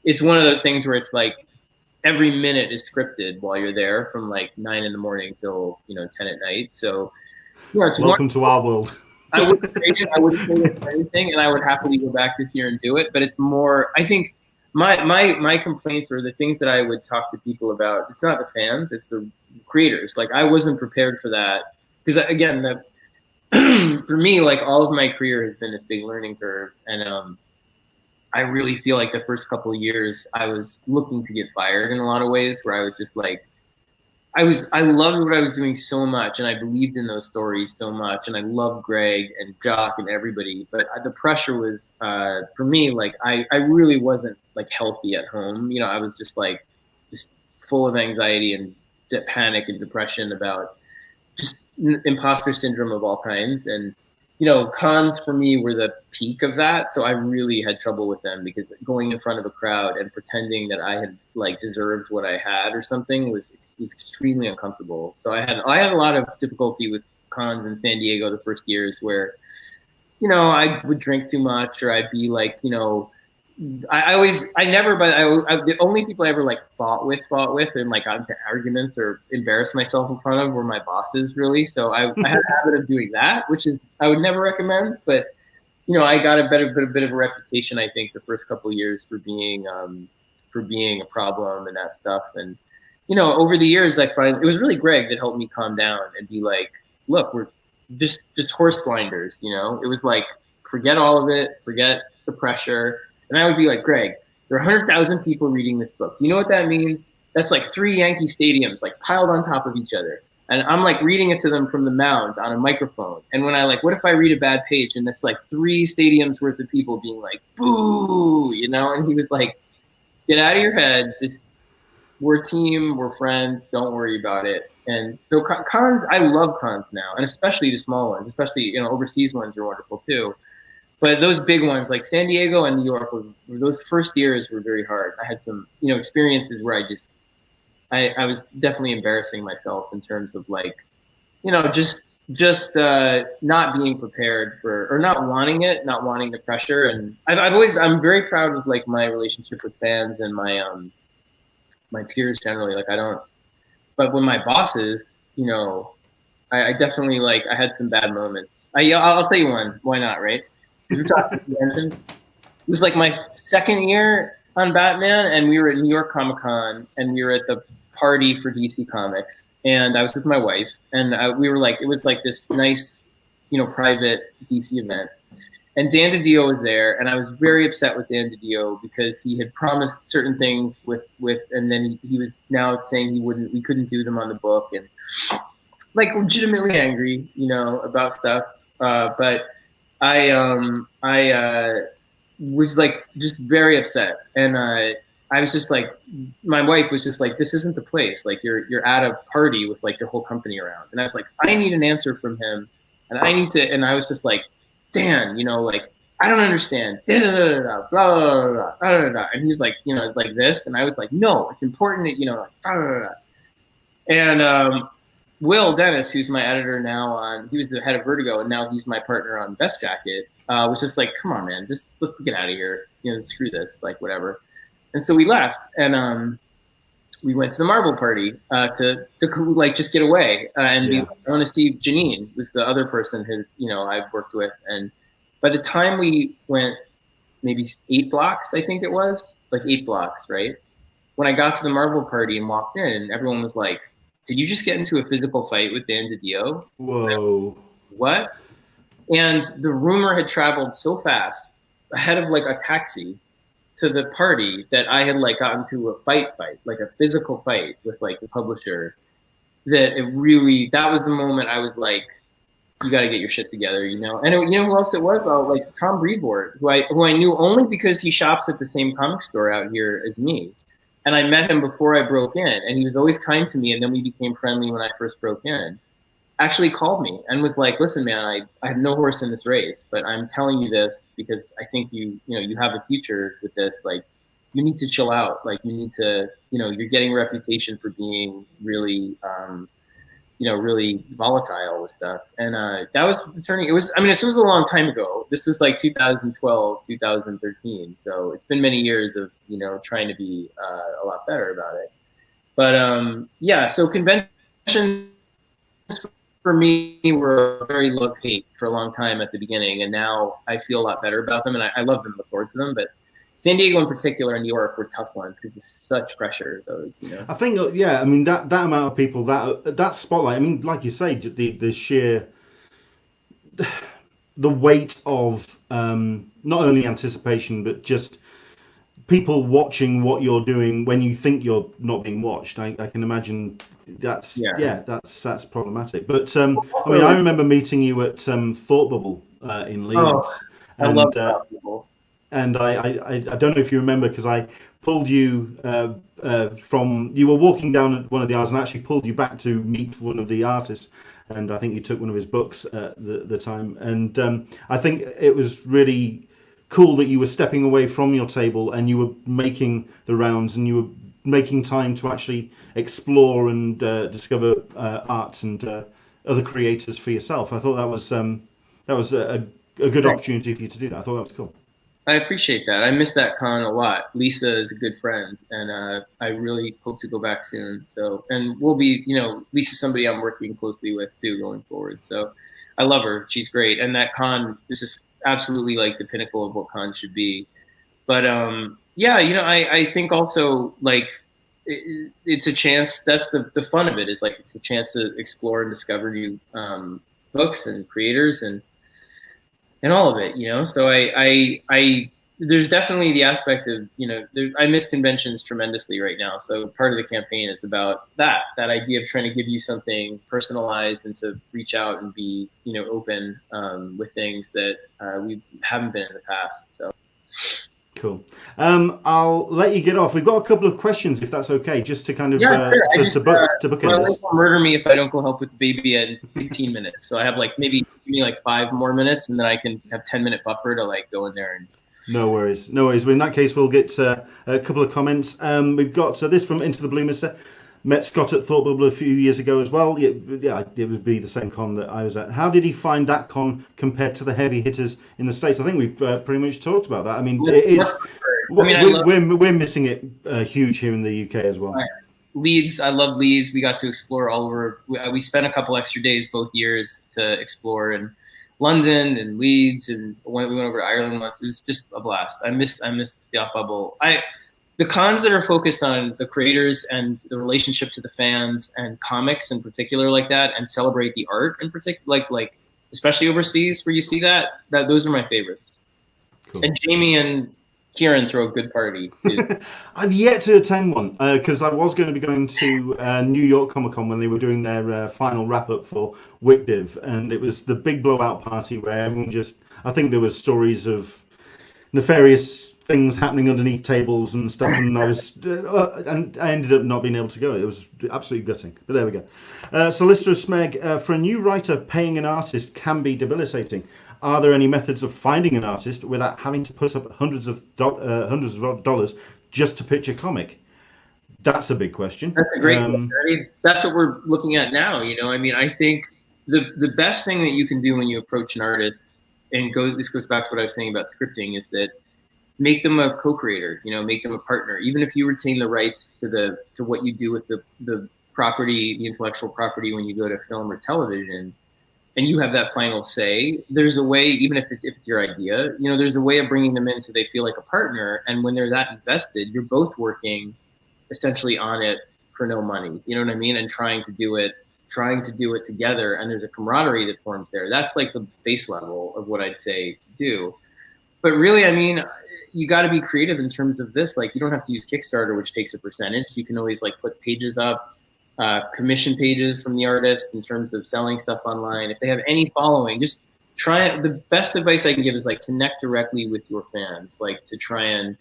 it's one of those things where it's like, every minute is scripted while you're there, from like 9 a.m. till 10 at night. So, it's welcome to our world. I wouldn't trade it for anything, and I would happily go back this year and do it. But it's more, I think, my complaints, or the things that I would talk to people about, it's not the fans, it's the creators. Like, I wasn't prepared for that, because again, for me, like, all of my career has been this big learning curve, and I really feel like the first couple of years I was looking to get fired in a lot of ways, where I was just like, I loved what I was doing so much, and I believed in those stories so much, and I loved Greg and Jock and everybody. But the pressure was for me, like I really wasn't like healthy at home. You know, I was just like just full of anxiety and panic and depression about just imposter syndrome of all kinds. And you know, cons for me were the peak of that. So I really had trouble with them because going in front of a crowd and pretending that I had like deserved what I had or something was extremely uncomfortable. So I had a lot of difficulty with cons in San Diego the first years where, you know, I would drink too much or I'd be like, you know, the only people I ever like fought with and like got into arguments or embarrassed myself in front of were my bosses, really. So I had a habit of doing that, which is I would never recommend. But you know, I got a bit of a reputation, I think, the first couple of years for being a problem and that stuff. And you know, over the years, I find it was really Greg that helped me calm down and be like, look, we're just horse blinders. You know, it was like forget all of it, forget the pressure. And I would be like, Greg, there are 100,000 people reading this book. You know what that means? That's like 3 Yankee stadiums, like piled on top of each other. And I'm like reading it to them from the mound on a microphone. And when I like, what if I read a bad page and it's like 3 stadiums worth of people being like, boo, you know? And he was like, get out of your head. Just we're a team, we're friends. Don't worry about it. And so cons, I love cons now, and especially the small ones, especially, you know, overseas ones are wonderful too. But those big ones like San Diego and New York, those first years were very hard. I had some, you know, experiences where I was definitely embarrassing myself in terms of like, you know, just not being prepared for, or not wanting it, not wanting the pressure. And I'm very proud of like my relationship with fans and my peers generally. Like but when my bosses, you know, I definitely like, I had some bad moments. I'll tell you one, why not, right? We're talking conventions. It was like my second year on Batman, and we were at New York Comic Con, and we were at the party for DC Comics, and I was with my wife, and we were like, it was like this nice, you know, private DC event, and Dan DiDio was there, and I was very upset with Dan DiDio because he had promised certain things and then he was now saying we couldn't do them on the book, and like legitimately angry, you know, about stuff, but I was like just very upset, and I was just like, my wife was just like, this isn't the place. Like you're at a party with like your whole company around, and I was like, I need an answer from him, and and I was just like, Dan, you know, like I don't understand, blah blah blah blah blah, and he was like, you know, like this, and I was like, no, it's important that, you know, like blah blah blah, and Will Dennis, who's my editor now he was the head of Vertigo, and now he's my partner on Best Jacket, was just like, come on, man, let's get out of here. You know, screw this, like whatever. And so we left, and we went to the Marvel party to like just get away and be like, I want to see Janine, who's the other person who, you know, I've worked with. And by the time we went maybe 8 blocks, I think it was, like 8 blocks, right? When I got to the Marvel party and walked in, everyone was like, did you just get into a physical fight with Dan DiDio? Whoa. What? And the rumor had traveled so fast ahead of like a taxi to the party that I had like gotten to a fight, like a physical fight with like the publisher, that was the moment I was like, you got to get your shit together, you know? And you know who else it was? Like Tom Brevoort, who I knew only because he shops at the same comic store out here as me. And I met him before I broke in, and he was always kind to me, and then we became friendly when I first broke in. Actually called me and was like, listen, man, I have no horse in this race, but I'm telling you this because I think you have a future with this. Like, you need to chill out. Like, you need to, you know, you're getting a reputation for being really, you know, really volatile with stuff. And that was the turning. This was a long time ago. This was like 2012, 2013. So it's been many years of, you know, trying to be a lot better about it. But yeah, so conventions for me were very love-hate for a long time at the beginning, and now I feel a lot better about them, and I love them, look forward to them. But San Diego in particular and New York were tough ones because there's such pressure. Those, you know. I think, yeah. I mean, that amount of people, that spotlight. I mean, like you say, the sheer the weight of not only anticipation but just people watching what you're doing when you think you're not being watched. I can imagine that's problematic. But I mean, I remember meeting you at Thought Bubble in Leeds, I love and people. and I don't know if you remember, because I pulled you from, you were walking down one of the aisles, and I actually pulled you back to meet one of the artists, and I think you took one of his books at the time, and I think it was really cool that you were stepping away from your table and you were making the rounds, and you were making time to actually explore and discover arts and other creators for yourself. I thought that was a good opportunity for you to do that. I thought that was cool. I appreciate that. I miss that con a lot. Lisa is a good friend, and I really hope to go back soon. So, and we'll be, Lisa's somebody I'm working closely with too going forward. So, I love her. She's great, and that con is just absolutely like the pinnacle of what cons should be. But yeah, I think also like it's a chance. That's the fun of it, is like it's a chance to explore and discover new books and creators and all of it, So I there's definitely the aspect of, I miss conventions tremendously right now. So part of the campaign is about that idea of trying to give you something personalized and to reach out and be, open with things that we haven't been in the past. So. Cool. I'll let you get off. We've got a couple of questions, if that's okay, just to kind of sure. to book in this. Will murder me if I don't go help with the baby in 15 minutes. So I have maybe give me 5 more minutes, and then I can have 10-minute buffer to go in there. No worries. Well, in that case, we'll get a couple of comments. We've got this from Into the Blue Mister. Met Scott at Thought Bubble a few years ago as well. Yeah, it would be the same con that I was at. How did he find that con compared to the heavy hitters in the States? I think we've pretty much talked about that. I mean, it is. We're missing it huge here in the UK as well. Leeds, I love Leeds. We got to explore all over. We spent a couple extra days both years to explore in London and Leeds, and we went over to Ireland once. It was just a blast. I missed the off bubble. The cons that are focused on the creators and the relationship to the fans and comics in particular like that, and celebrate the art in particular, like especially overseas where you see that those are my favorites. Cool. And Jamie and Kieran throw a good party. I've yet to attend one because I was going to be going to New York Comic Con when they were doing their final wrap up for WICDIV, and it was the big blowout party where everyone I think there was stories of nefarious things happening underneath tables and stuff, and and I ended up not being able to go. It was absolutely gutting, but there we go. Solicitor Smeg, for a new writer, paying an artist can be debilitating. Are there any methods of finding an artist without having to put up hundreds of dollars just to pitch a comic? That's a big question. That's a great question. I mean, that's what we're looking at now. I mean, I think the best thing that you can do when you approach an artist, and this goes back to what I was saying about scripting, is that make them a co-creator, make them a partner. Even if you retain the rights to what you do with the property, the intellectual property when you go to film or television, and you have that final say, there's a way, even if it's your idea, there's a way of bringing them in so they feel like a partner. And when they're that invested, you're both working essentially on it for no money, you know what I mean? And trying to do it together. And there's a camaraderie that forms there. That's like the base level of what I'd say to do. But really, I mean, you got to be creative in terms of this. You don't have to use Kickstarter, which takes a percentage. You can always put pages up, commission pages from the artist in terms of selling stuff online. If they have any following, just try it. The best advice I can give is connect directly with your fans, to try and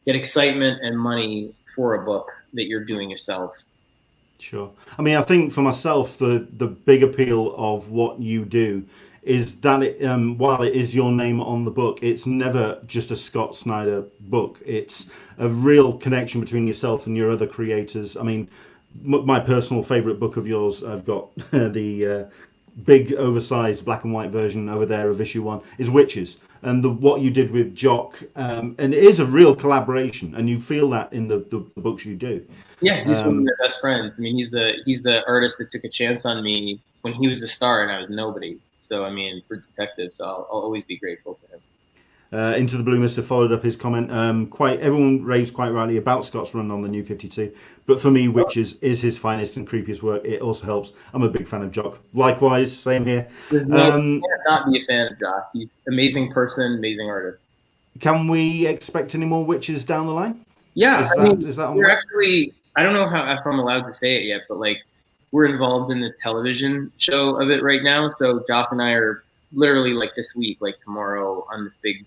get excitement and money for a book that you're doing yourself. Sure. I mean, I think for myself, the big appeal of what you do is that while it is your name on the book, it's never just a Scott Snyder book. It's a real connection between yourself and your other creators. I mean, my personal favorite book of yours, I've got the big oversized black and white version over there of issue 1, is Witches, and what you did with Jock, and it is a real collaboration, and you feel that in the books you do. Yeah, he's one of my best friends. I mean, he's the artist that took a chance on me when he was the star and I was nobody. So I mean, for Detective, so I'll always be grateful to him. Into the Blue Mister followed up his comment. Everyone raves quite rightly about Scott's run on the New 52, but for me, Witches is his finest and creepiest work. It also helps. I'm a big fan of Jock. Likewise, same here. You cannot be a fan of Jock. He's an amazing person, amazing artist. can we expect any more witches down the line? Yeah, Is I mean, that on the we're way? actually, I don't know how if I'm allowed to say it yet, but like we're involved in the television show of it right now. So Jock and I are literally like this week, like tomorrow on this big,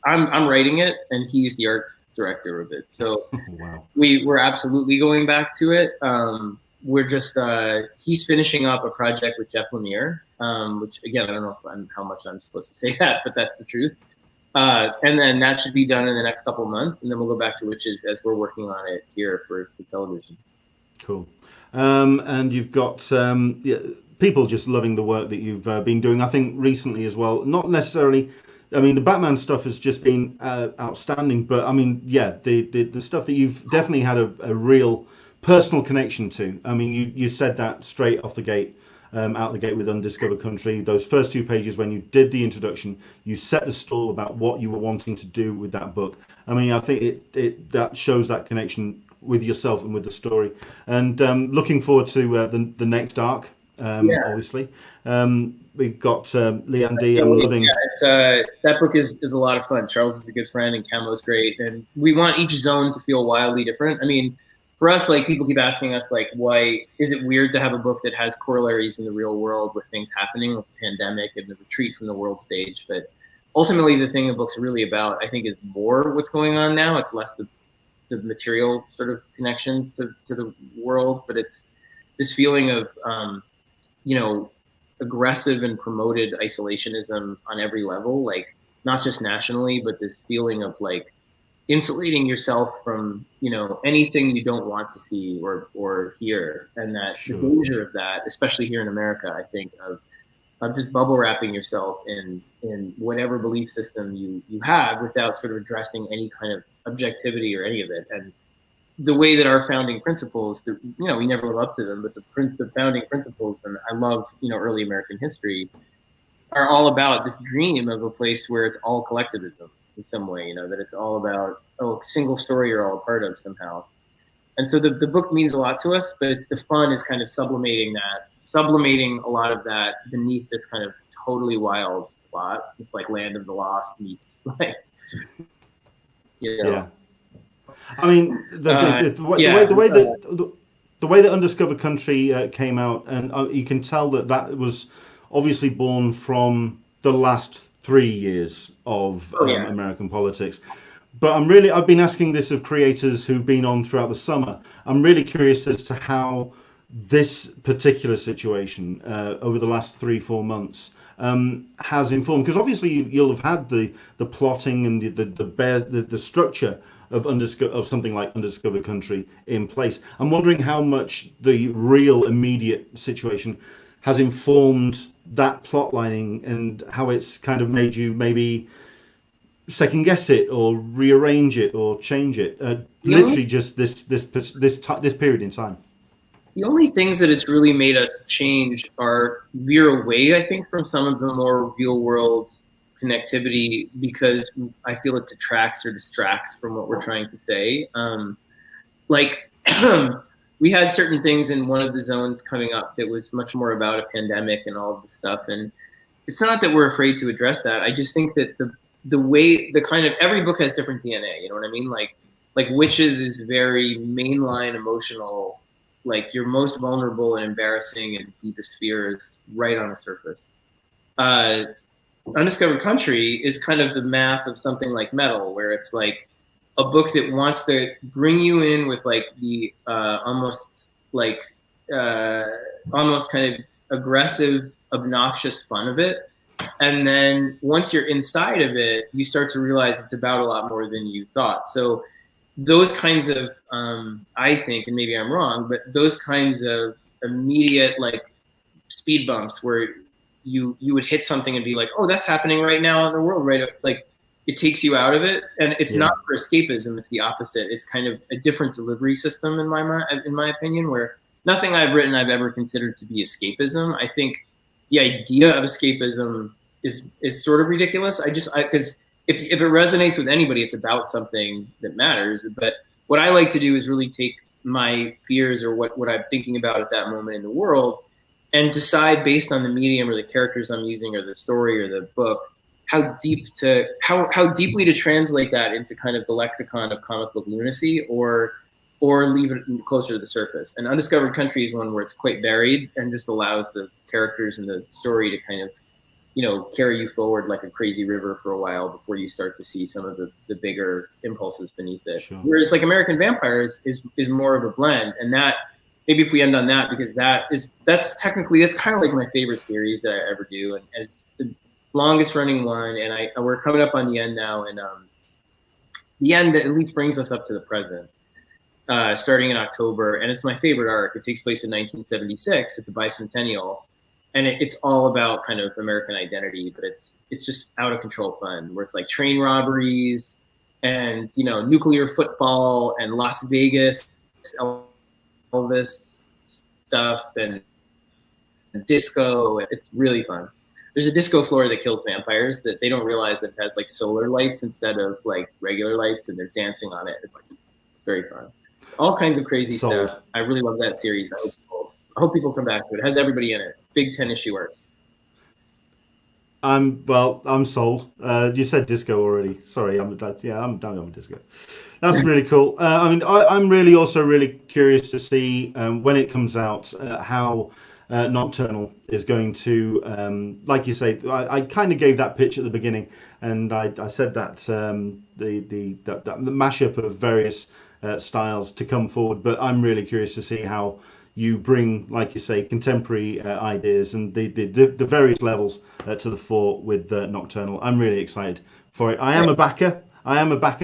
I'm writing it and he's the art director of it. So Wow. we're absolutely going back to it. We're just, he's finishing up a project with Jeff Lemire, which again, I don't know how much I'm supposed to say that, but that's the truth. And then that should be done in the next couple of months, and then we'll go back to Witches as we're working on it here for television. Cool. And you've got yeah, people just loving the work that you've been doing. I think recently as well. Not necessarily. I mean, the Batman stuff has just been outstanding, but I mean, yeah, the stuff that you've definitely had a real personal connection to. I mean, you said that straight off the gate. Out the gate with Undiscovered Country, those first 2 pages when you did the introduction, you set the stall about what you were wanting to do with that book. I mean, I think it that shows that connection with yourself and with the story. And looking forward to the next arc. Yeah. Obviously, we've got Leanne D. I'm loving. Yeah, it's that book is a lot of fun. Charles is a good friend, and Camo's great, and we want each zone to feel wildly different. I mean, for us, like people keep asking us, like, why is it weird to have a book that has corollaries in the real world with things happening, with the pandemic and the retreat from the world stage? But ultimately, the thing the book's really about, I think, is more what's going on now. It's less the material sort of connections to the world, but it's this feeling of, you know, aggressive and promoted isolationism on every level, like not just nationally, but this feeling of like insulating yourself from, you know, anything you don't want to see or hear, and that Sure. the danger of that, especially here in America, I think of just bubble wrapping yourself in whatever belief system you have without sort of addressing any kind of objectivity or any of it. And the way that our founding principles, you know, we never live up to them, but the founding principles, and I love, you know, early American history, are all about this dream of a place where it's all collectivism in some way, you know, that it's all about, oh, a single story you're all a part of somehow. And so the book means a lot to us, but it's the fun is kind of sublimating a lot of that beneath this kind of totally wild plot. It's like Land of the Lost meets like, you know. Yeah. I mean, the way that Undiscovered Country came out, and you can tell that was obviously born from the last 3 years of American politics. But I've been asking this of creators who've been on throughout the summer. I'm really curious as to how this particular situation over the last 3-4 months has informed, because obviously you'll have had the plotting and the structure of something like Undiscovered Country in place. I'm wondering how much the real immediate situation has informed that plot lining and how it's kind of made you maybe second guess it or rearrange it or change it. Literally just this period in time. The only things that it's really made us change are veer away, I think, from some of the more real world connectivity, because I feel it detracts or distracts from what we're trying to say. Like we had certain things in one of the zones coming up that was much more about a pandemic and all of this stuff. And it's not that we're afraid to address that. I just think that the way, the kind of, every book has different DNA, you know what I mean? Like Witches is very mainline emotional, like your most vulnerable and embarrassing and deepest fears right on the surface. Undiscovered Country is kind of the math of something like Metal, where it's like a book that wants to bring you in with like the almost kind of aggressive, obnoxious fun of it. And then once you're inside of it, you start to realize it's about a lot more than you thought. So those kinds of, I think, and maybe I'm wrong, but those kinds of immediate like speed bumps where you would hit something and be like, oh, that's happening right now in the world, right? Like it takes you out of it, and it's not for escapism. It's the opposite. It's kind of a different delivery system in my opinion, where nothing I've written I've ever considered to be escapism. I think the idea of escapism is sort of ridiculous. Because if it resonates with anybody, it's about something that matters. But what I like to do is really take my fears or what I'm thinking about at that moment in the world and decide based on the medium or the characters I'm using or the story or the book, how deeply to translate that into kind of the lexicon of comic book lunacy, or leave it closer to the surface. And Undiscovered Country is one where it's quite varied and just allows the characters and the story to kind of, carry you forward like a crazy river for a while before you start to see some of the bigger impulses beneath it. Sure. Whereas like American Vampire is more of a blend, and that, maybe if we end on that, because that's kind of like my favorite series that I ever do, and it's the longest running one, and we're coming up on the end now, and the end that at least brings us up to the present, starting in October, and it's my favorite arc. It takes place in 1976 at the bicentennial, and it's all about kind of American identity, but it's just out of control fun, where it's like train robberies and nuclear football and Las Vegas, Elvis stuff, and disco. It's really fun. There's a disco floor that kills vampires that they don't realize that it has like solar lights instead of like regular lights, and they're dancing on it. It's very fun. All kinds of crazy stuff. I really love that series. I hope people come back to it. It has everybody in it. Big 10-issue arc. I'm sold. You said disco already. Sorry, I'm down on disco. That's really cool. I'm really also really curious to see when it comes out how Nocturnal is going to, like you say. I kind of gave that pitch at the beginning, and I said that the mashup of various styles to come forward. But I'm really curious to see how you bring, like you say, contemporary ideas and the various levels to the fore with Nocturnal. I'm really excited for it. I am a backer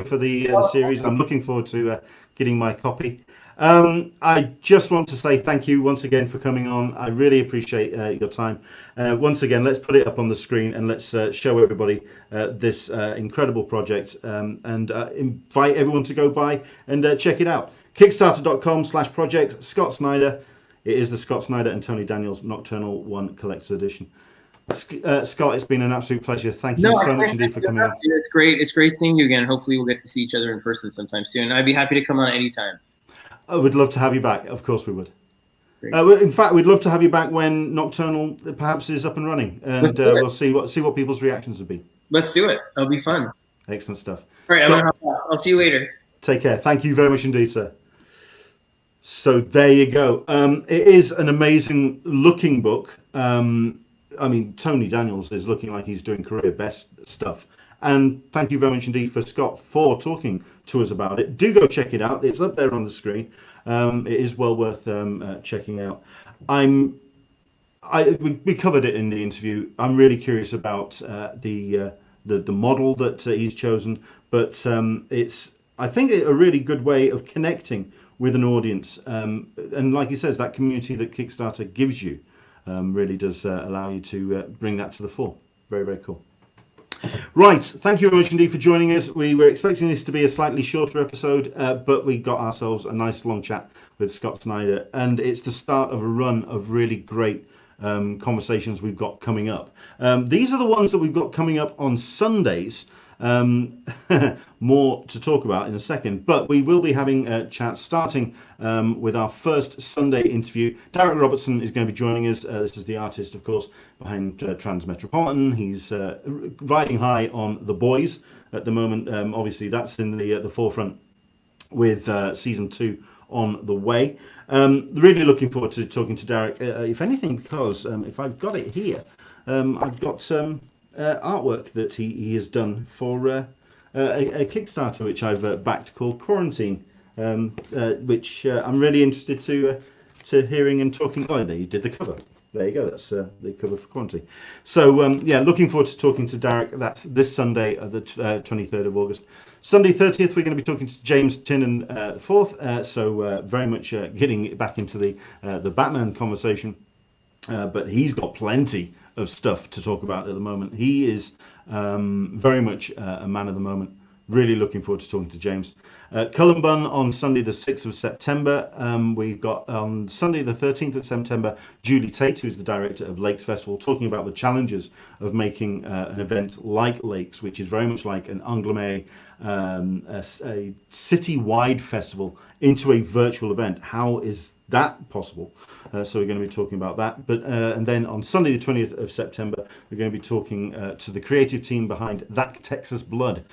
for the series. I'm looking forward to getting my copy. I just want to say thank you once again for coming on. I really appreciate your time. Once again, let's put it up on the screen and let's show everybody this incredible project, and invite everyone to go by and check it out. Kickstarter.com/project Scott Snyder. It is the Scott Snyder and Tony Daniels Nocturnal 1 Collector's Edition. Scott, it's been an absolute pleasure. Thank you so much indeed for coming on. It's great. It's great seeing you again. Hopefully we'll get to see each other in person sometime soon. I'd be happy to come on anytime. I would love to have you back. Of course we would. In fact, we'd love to have you back when Nocturnal perhaps is up and running, and we'll see what people's reactions would be. Let's do it. It'll be fun. Excellent stuff. All right, Scott, I'll see you later. Take care. Thank you very much indeed, sir. So there you go. It is an amazing looking book. Tony Daniels is looking like he's doing career best stuff. And thank you very much indeed for Scott for talking to us about it. Do go check it out. It's up there on the screen. It is well worth checking out. We covered it in the interview. I'm really curious about the model that he's chosen, but it's, I think, a really good way of connecting with an audience. And like he says, that community that Kickstarter gives you really does allow you to bring that to the fore. Very, very cool. Right, thank you very much indeed for joining us. We were expecting this to be a slightly shorter episode, but we got ourselves a nice long chat with Scott Snyder, and it's the start of a run of really great conversations we've got coming up. These are the ones that we've got coming up on Sundays. More to talk about in a second, but we will be having a chat starting with our first Sunday interview. Derek Robertson is going to be joining us. This is the artist, of course, behind Transmetropolitan. He's riding high on The Boys at the moment. Obviously, that's in the forefront with season 2 on the way. Really looking forward to talking to Derek, if anything, because if I've got it here, I've got some artwork that he has done for a Kickstarter which I've backed called Quarantine, which I'm really interested to hearing and talking. Oh, there you did the cover. There you go. That's the cover for Quarantine. So looking forward to talking to Derek. That's this Sunday, the 23rd of August. Sunday 30th, we're going to be talking to James Tynan 4th. So very much getting back into the Batman conversation. But he's got plenty of stuff to talk about at the moment. He is very much a man of the moment. Really looking forward to talking to James. Cullen Bunn on Sunday the 6th of September. We've got on Sunday the 13th of September, Julie Tate, who's the director of Lakes Festival, talking about the challenges of making an event like Lakes, which is very much like an Anglais, a city-wide festival, into a virtual event. How is that possible. So we're going to be talking about that. But and then on Sunday, the 20th of September, we're going to be talking to the creative team behind That Texas Blood,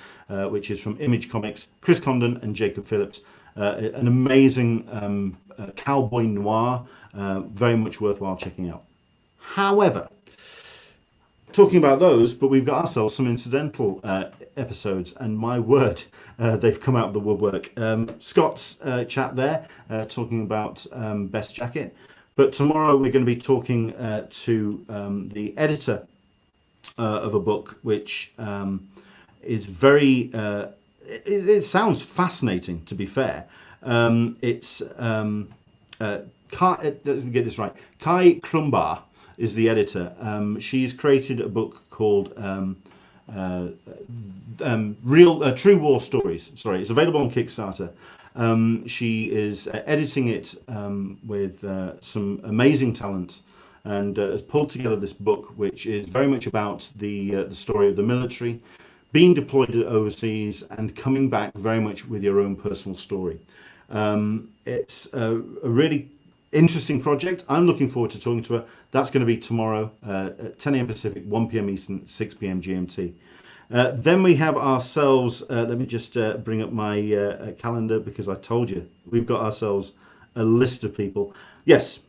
which is from Image Comics, Chris Condon and Jacob Phillips. An amazing cowboy noir, very much worthwhile checking out. However, talking about those, but we've got ourselves some incidental episodes, and my word, they've come out of the woodwork. Scott's chat there, talking about Best Jacket, but tomorrow we're going to be talking to the editor of a book which is very, it sounds fascinating, to be fair. It's, let me get this right, Kai Krumbar is the editor. She's created a book called True War Stories. Sorry, it's available on Kickstarter. She is editing it with some amazing talent, and has pulled together this book, which is very much about the story of the military, being deployed overseas and coming back very much with your own personal story. It's a really interesting project. I'm looking forward to talking to her. That's going to be tomorrow at 10 a.m. Pacific, 1 p.m. Eastern, 6 p.m. GMT. Then we have ourselves, let me just bring up my calendar, because I told you, we've got ourselves a list of people. Yes,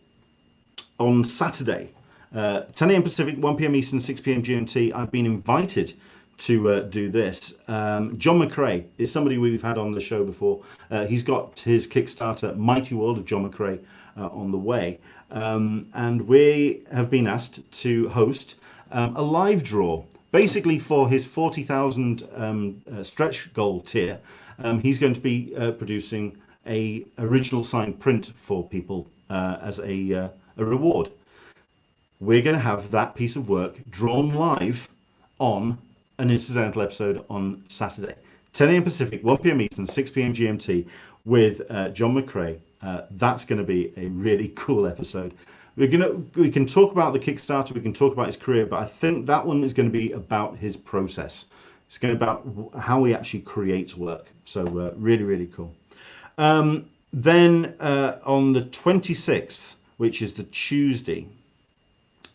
on Saturday, 10 a.m. Pacific, 1 p.m. Eastern, 6 p.m. GMT, I've been invited to do this. John McCrae is somebody we've had on the show before. He's got his Kickstarter, Mighty World of John McCrae, on the way. And we have been asked to host a live draw, basically for his 40,000 stretch goal tier. He's going to be producing a original signed print for people as a reward. We're going to have that piece of work drawn live on an incidental episode on Saturday, 10 a.m. Pacific, 1 p.m. Eastern, 6 p.m. GMT, with John McCrae. That's going to be a really cool episode. We can talk about the Kickstarter, we can talk about his career, but I think that one is going to be about his process. It's going to be about how he actually creates work. So really, really cool. Then on the 26th, which is the Tuesday,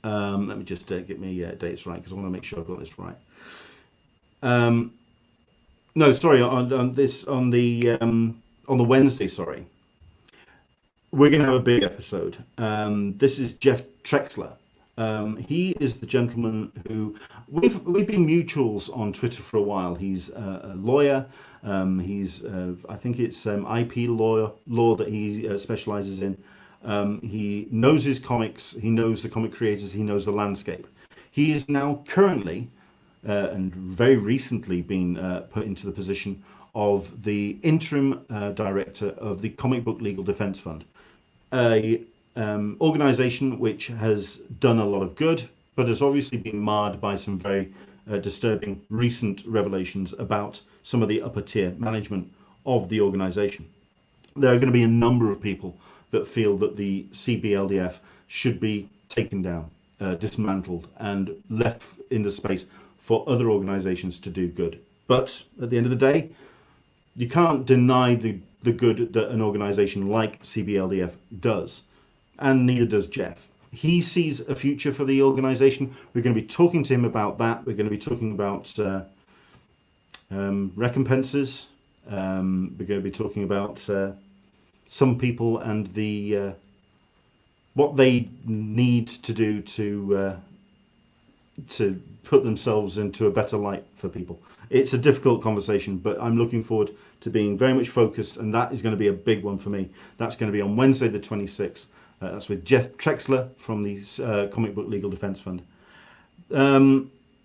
let me just get my dates right, because I want to make sure I've got this right. No, sorry, on the Wednesday, sorry. We're going to have a big episode. This is Jeff Trexler. He is the gentleman who we've been mutuals on Twitter for a while. He's a lawyer. He's I think it's IP law that he specializes in. He knows his comics. He knows the comic creators. He knows the landscape. He is now currently and very recently been put into the position of the interim director of the Comic Book Legal Defense Fund, a organization which has done a lot of good, but has obviously been marred by some very disturbing recent revelations about some of the upper tier management of the organization. There are going to be a number of people that feel that the CBLDF should be taken down, dismantled, and left in the space for other organizations to do good. But at the end of the day, you can't deny the good that an organization like CBLDF does, and neither does Jeff. He sees a future for the organization. We're going to be talking to him about that. We're going to be talking about recompenses. We're going to be talking about some people and the what they need to do to put themselves into a better light for people. It's a difficult conversation, but I'm looking forward to being very much focused, and that is going to be a big one for me. That's going to be on Wednesday the 26th. That's with Jeff Trexler from the Comic Book Legal Defense Fund.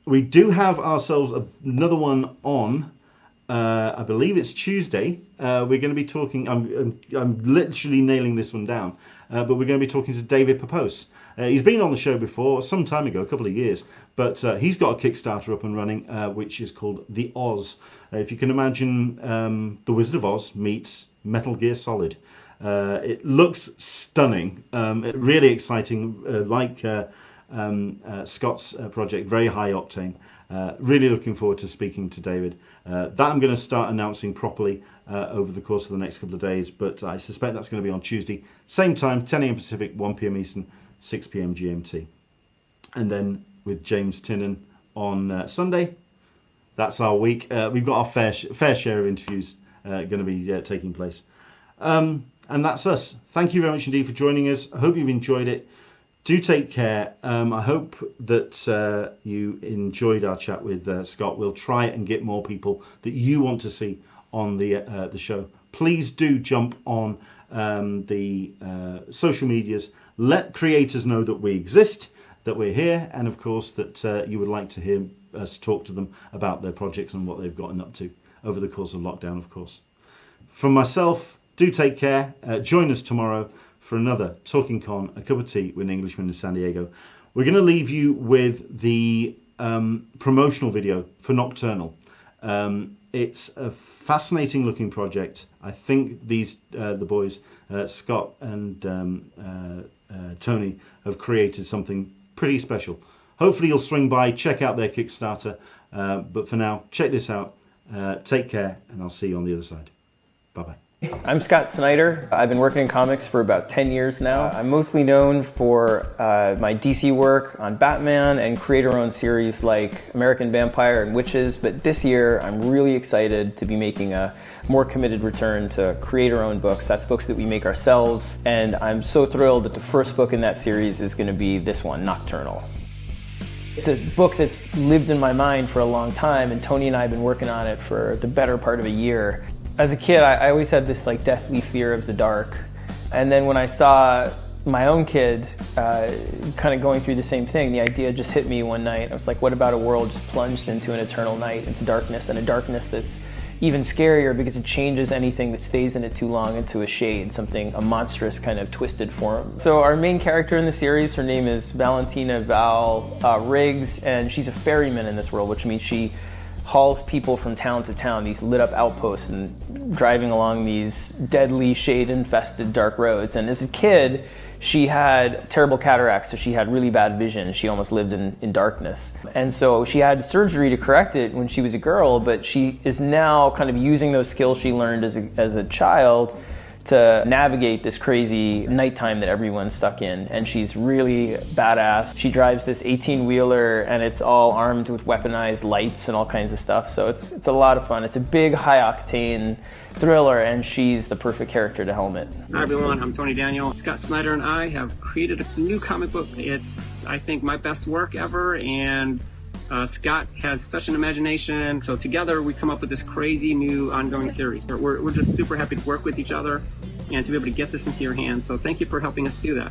We do have ourselves another one on, I believe it's Tuesday. We're going to be talking, I'm literally nailing this one down, but we're going to be talking to David Papose. He's been on the show before, some time ago, a couple of years, but he's got a Kickstarter up and running, which is called The Oz. If you can imagine The Wizard of Oz meets Metal Gear Solid. It looks stunning, really exciting, like Scott's project, very high octane. Really looking forward to speaking to David. That I'm going to start announcing properly over the course of the next couple of days, but I suspect that's going to be on Tuesday, same time, 10 a.m. Pacific, 1 p.m. Eastern, 6 p.m. GMT. And then with James Tinnan on Sunday, that's our week. We've got our fair share of interviews going to be taking place. And that's us. Thank you very much indeed for joining us. I hope you've enjoyed it. Do take care. I hope that you enjoyed our chat with Scott. We'll try and get more people that you want to see on the show. Please do jump on the social medias. Let creators know that we exist, that we're here, and of course that you would like to hear us talk to them about their projects and what they've gotten up to over the course of lockdown, of course. From myself, do take care. Join us tomorrow for another Talking Con, a cup of tea with an Englishman in San Diego. We're going to leave you with the promotional video for Nocturnal. It's a fascinating looking project. I think these the boys, Scott and Tony, have created something pretty special. Hopefully you'll swing by, check out their Kickstarter. But for now, check this out. Take care, and I'll see you on the other side. Bye-bye. I'm Scott Snyder. I've been working in comics for about 10 years now. I'm mostly known for my DC work on Batman and creator-owned series like American Vampire and Witches, but this year I'm really excited to be making a more committed return to creator-owned books. That's books that we make ourselves, and I'm so thrilled that the first book in that series is going to be this one, Nocturnal. It's a book that's lived in my mind for a long time, and Tony and I have been working on it for the better part of a year. As a kid, I always had this like deathly fear of the dark. And then when I saw my own kid kind of going through the same thing, the idea just hit me one night. I was like, what about a world just plunged into an eternal night, into darkness, and a darkness that's even scarier because it changes anything that stays in it too long into a shade, a monstrous kind of twisted form. So our main character in the series, her name is Valentina Val Riggs, and she's a ferryman in this world, which means she hauls people from town to town, these lit up outposts, and driving along these deadly shade-infested dark roads. And as a kid, she had terrible cataracts, so she had really bad vision. She almost lived in darkness. And so she had surgery to correct it when she was a girl, but she is now kind of using those skills she learned as a child to navigate this crazy nighttime that everyone's stuck in. And she's really badass. She drives this 18-wheeler, and it's all armed with weaponized lights and all kinds of stuff. So it's a lot of fun. It's a big, high-octane thriller, and she's the perfect character to helm it. Hi everyone, I'm Tony Daniel. Scott Snyder and I have created a new comic book. It's, I think, my best work ever, and Scott has such an imagination. So together we come up with this crazy new ongoing series. We're just super happy to work with each other and to be able to get this into your hands. So thank you for helping us do that.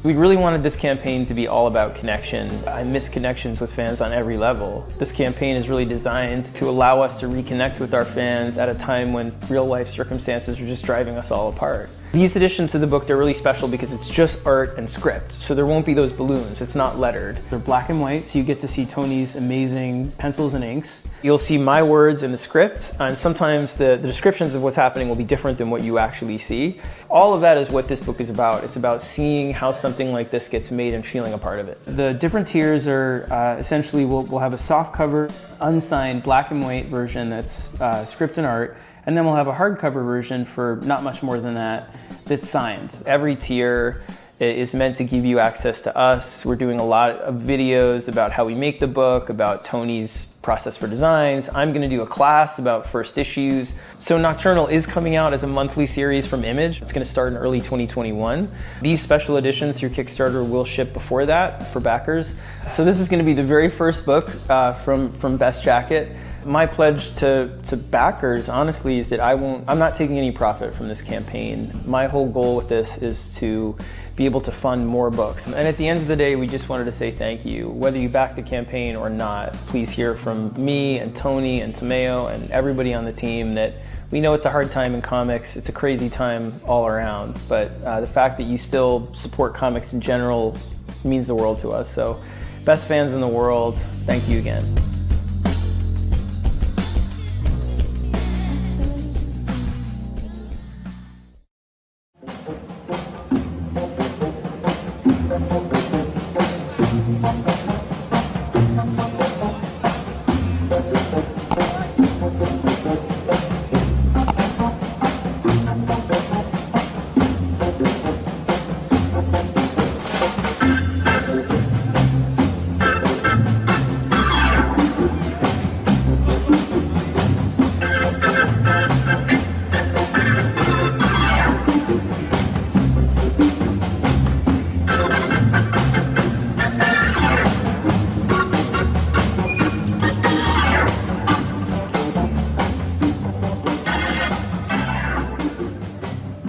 We really wanted this campaign to be all about connection. I miss connections with fans on every level. This campaign is really designed to allow us to reconnect with our fans at a time when real life circumstances are just driving us all apart. These editions of the book, they're really special because it's just art and script, so there won't be those balloons. It's not lettered. They're black and white, so you get to see Tony's amazing pencils and inks. You'll see my words in the script, and sometimes the descriptions of what's happening will be different than what you actually see. All of that is what this book is about. It's about seeing how something like this gets made and feeling a part of it. The different tiers are essentially, we'll have a soft cover, unsigned black and white version that's script and art, and then we'll have a hardcover version for not much more than that that's signed. Every tier is meant to give you access to us. We're doing a lot of videos about how we make the book, about Tony's process for designs. I'm going to do a class about first issues. So Nocturnal is coming out as a monthly series from Image. It's going to start in early 2021. These special editions through Kickstarter will ship before that for backers. So this is going to be the very first book from Best Jackett. My pledge to backers, honestly, is that I'm not taking any profit from this campaign. My whole goal with this is to be able to fund more books. And at the end of the day, we just wanted to say thank you. Whether you back the campaign or not, please hear from me and Tony and Tomeo and everybody on the team that we know it's a hard time in comics. It's a crazy time all around. But the fact that you still support comics in general means the world to us. So best fans in the world, thank you again.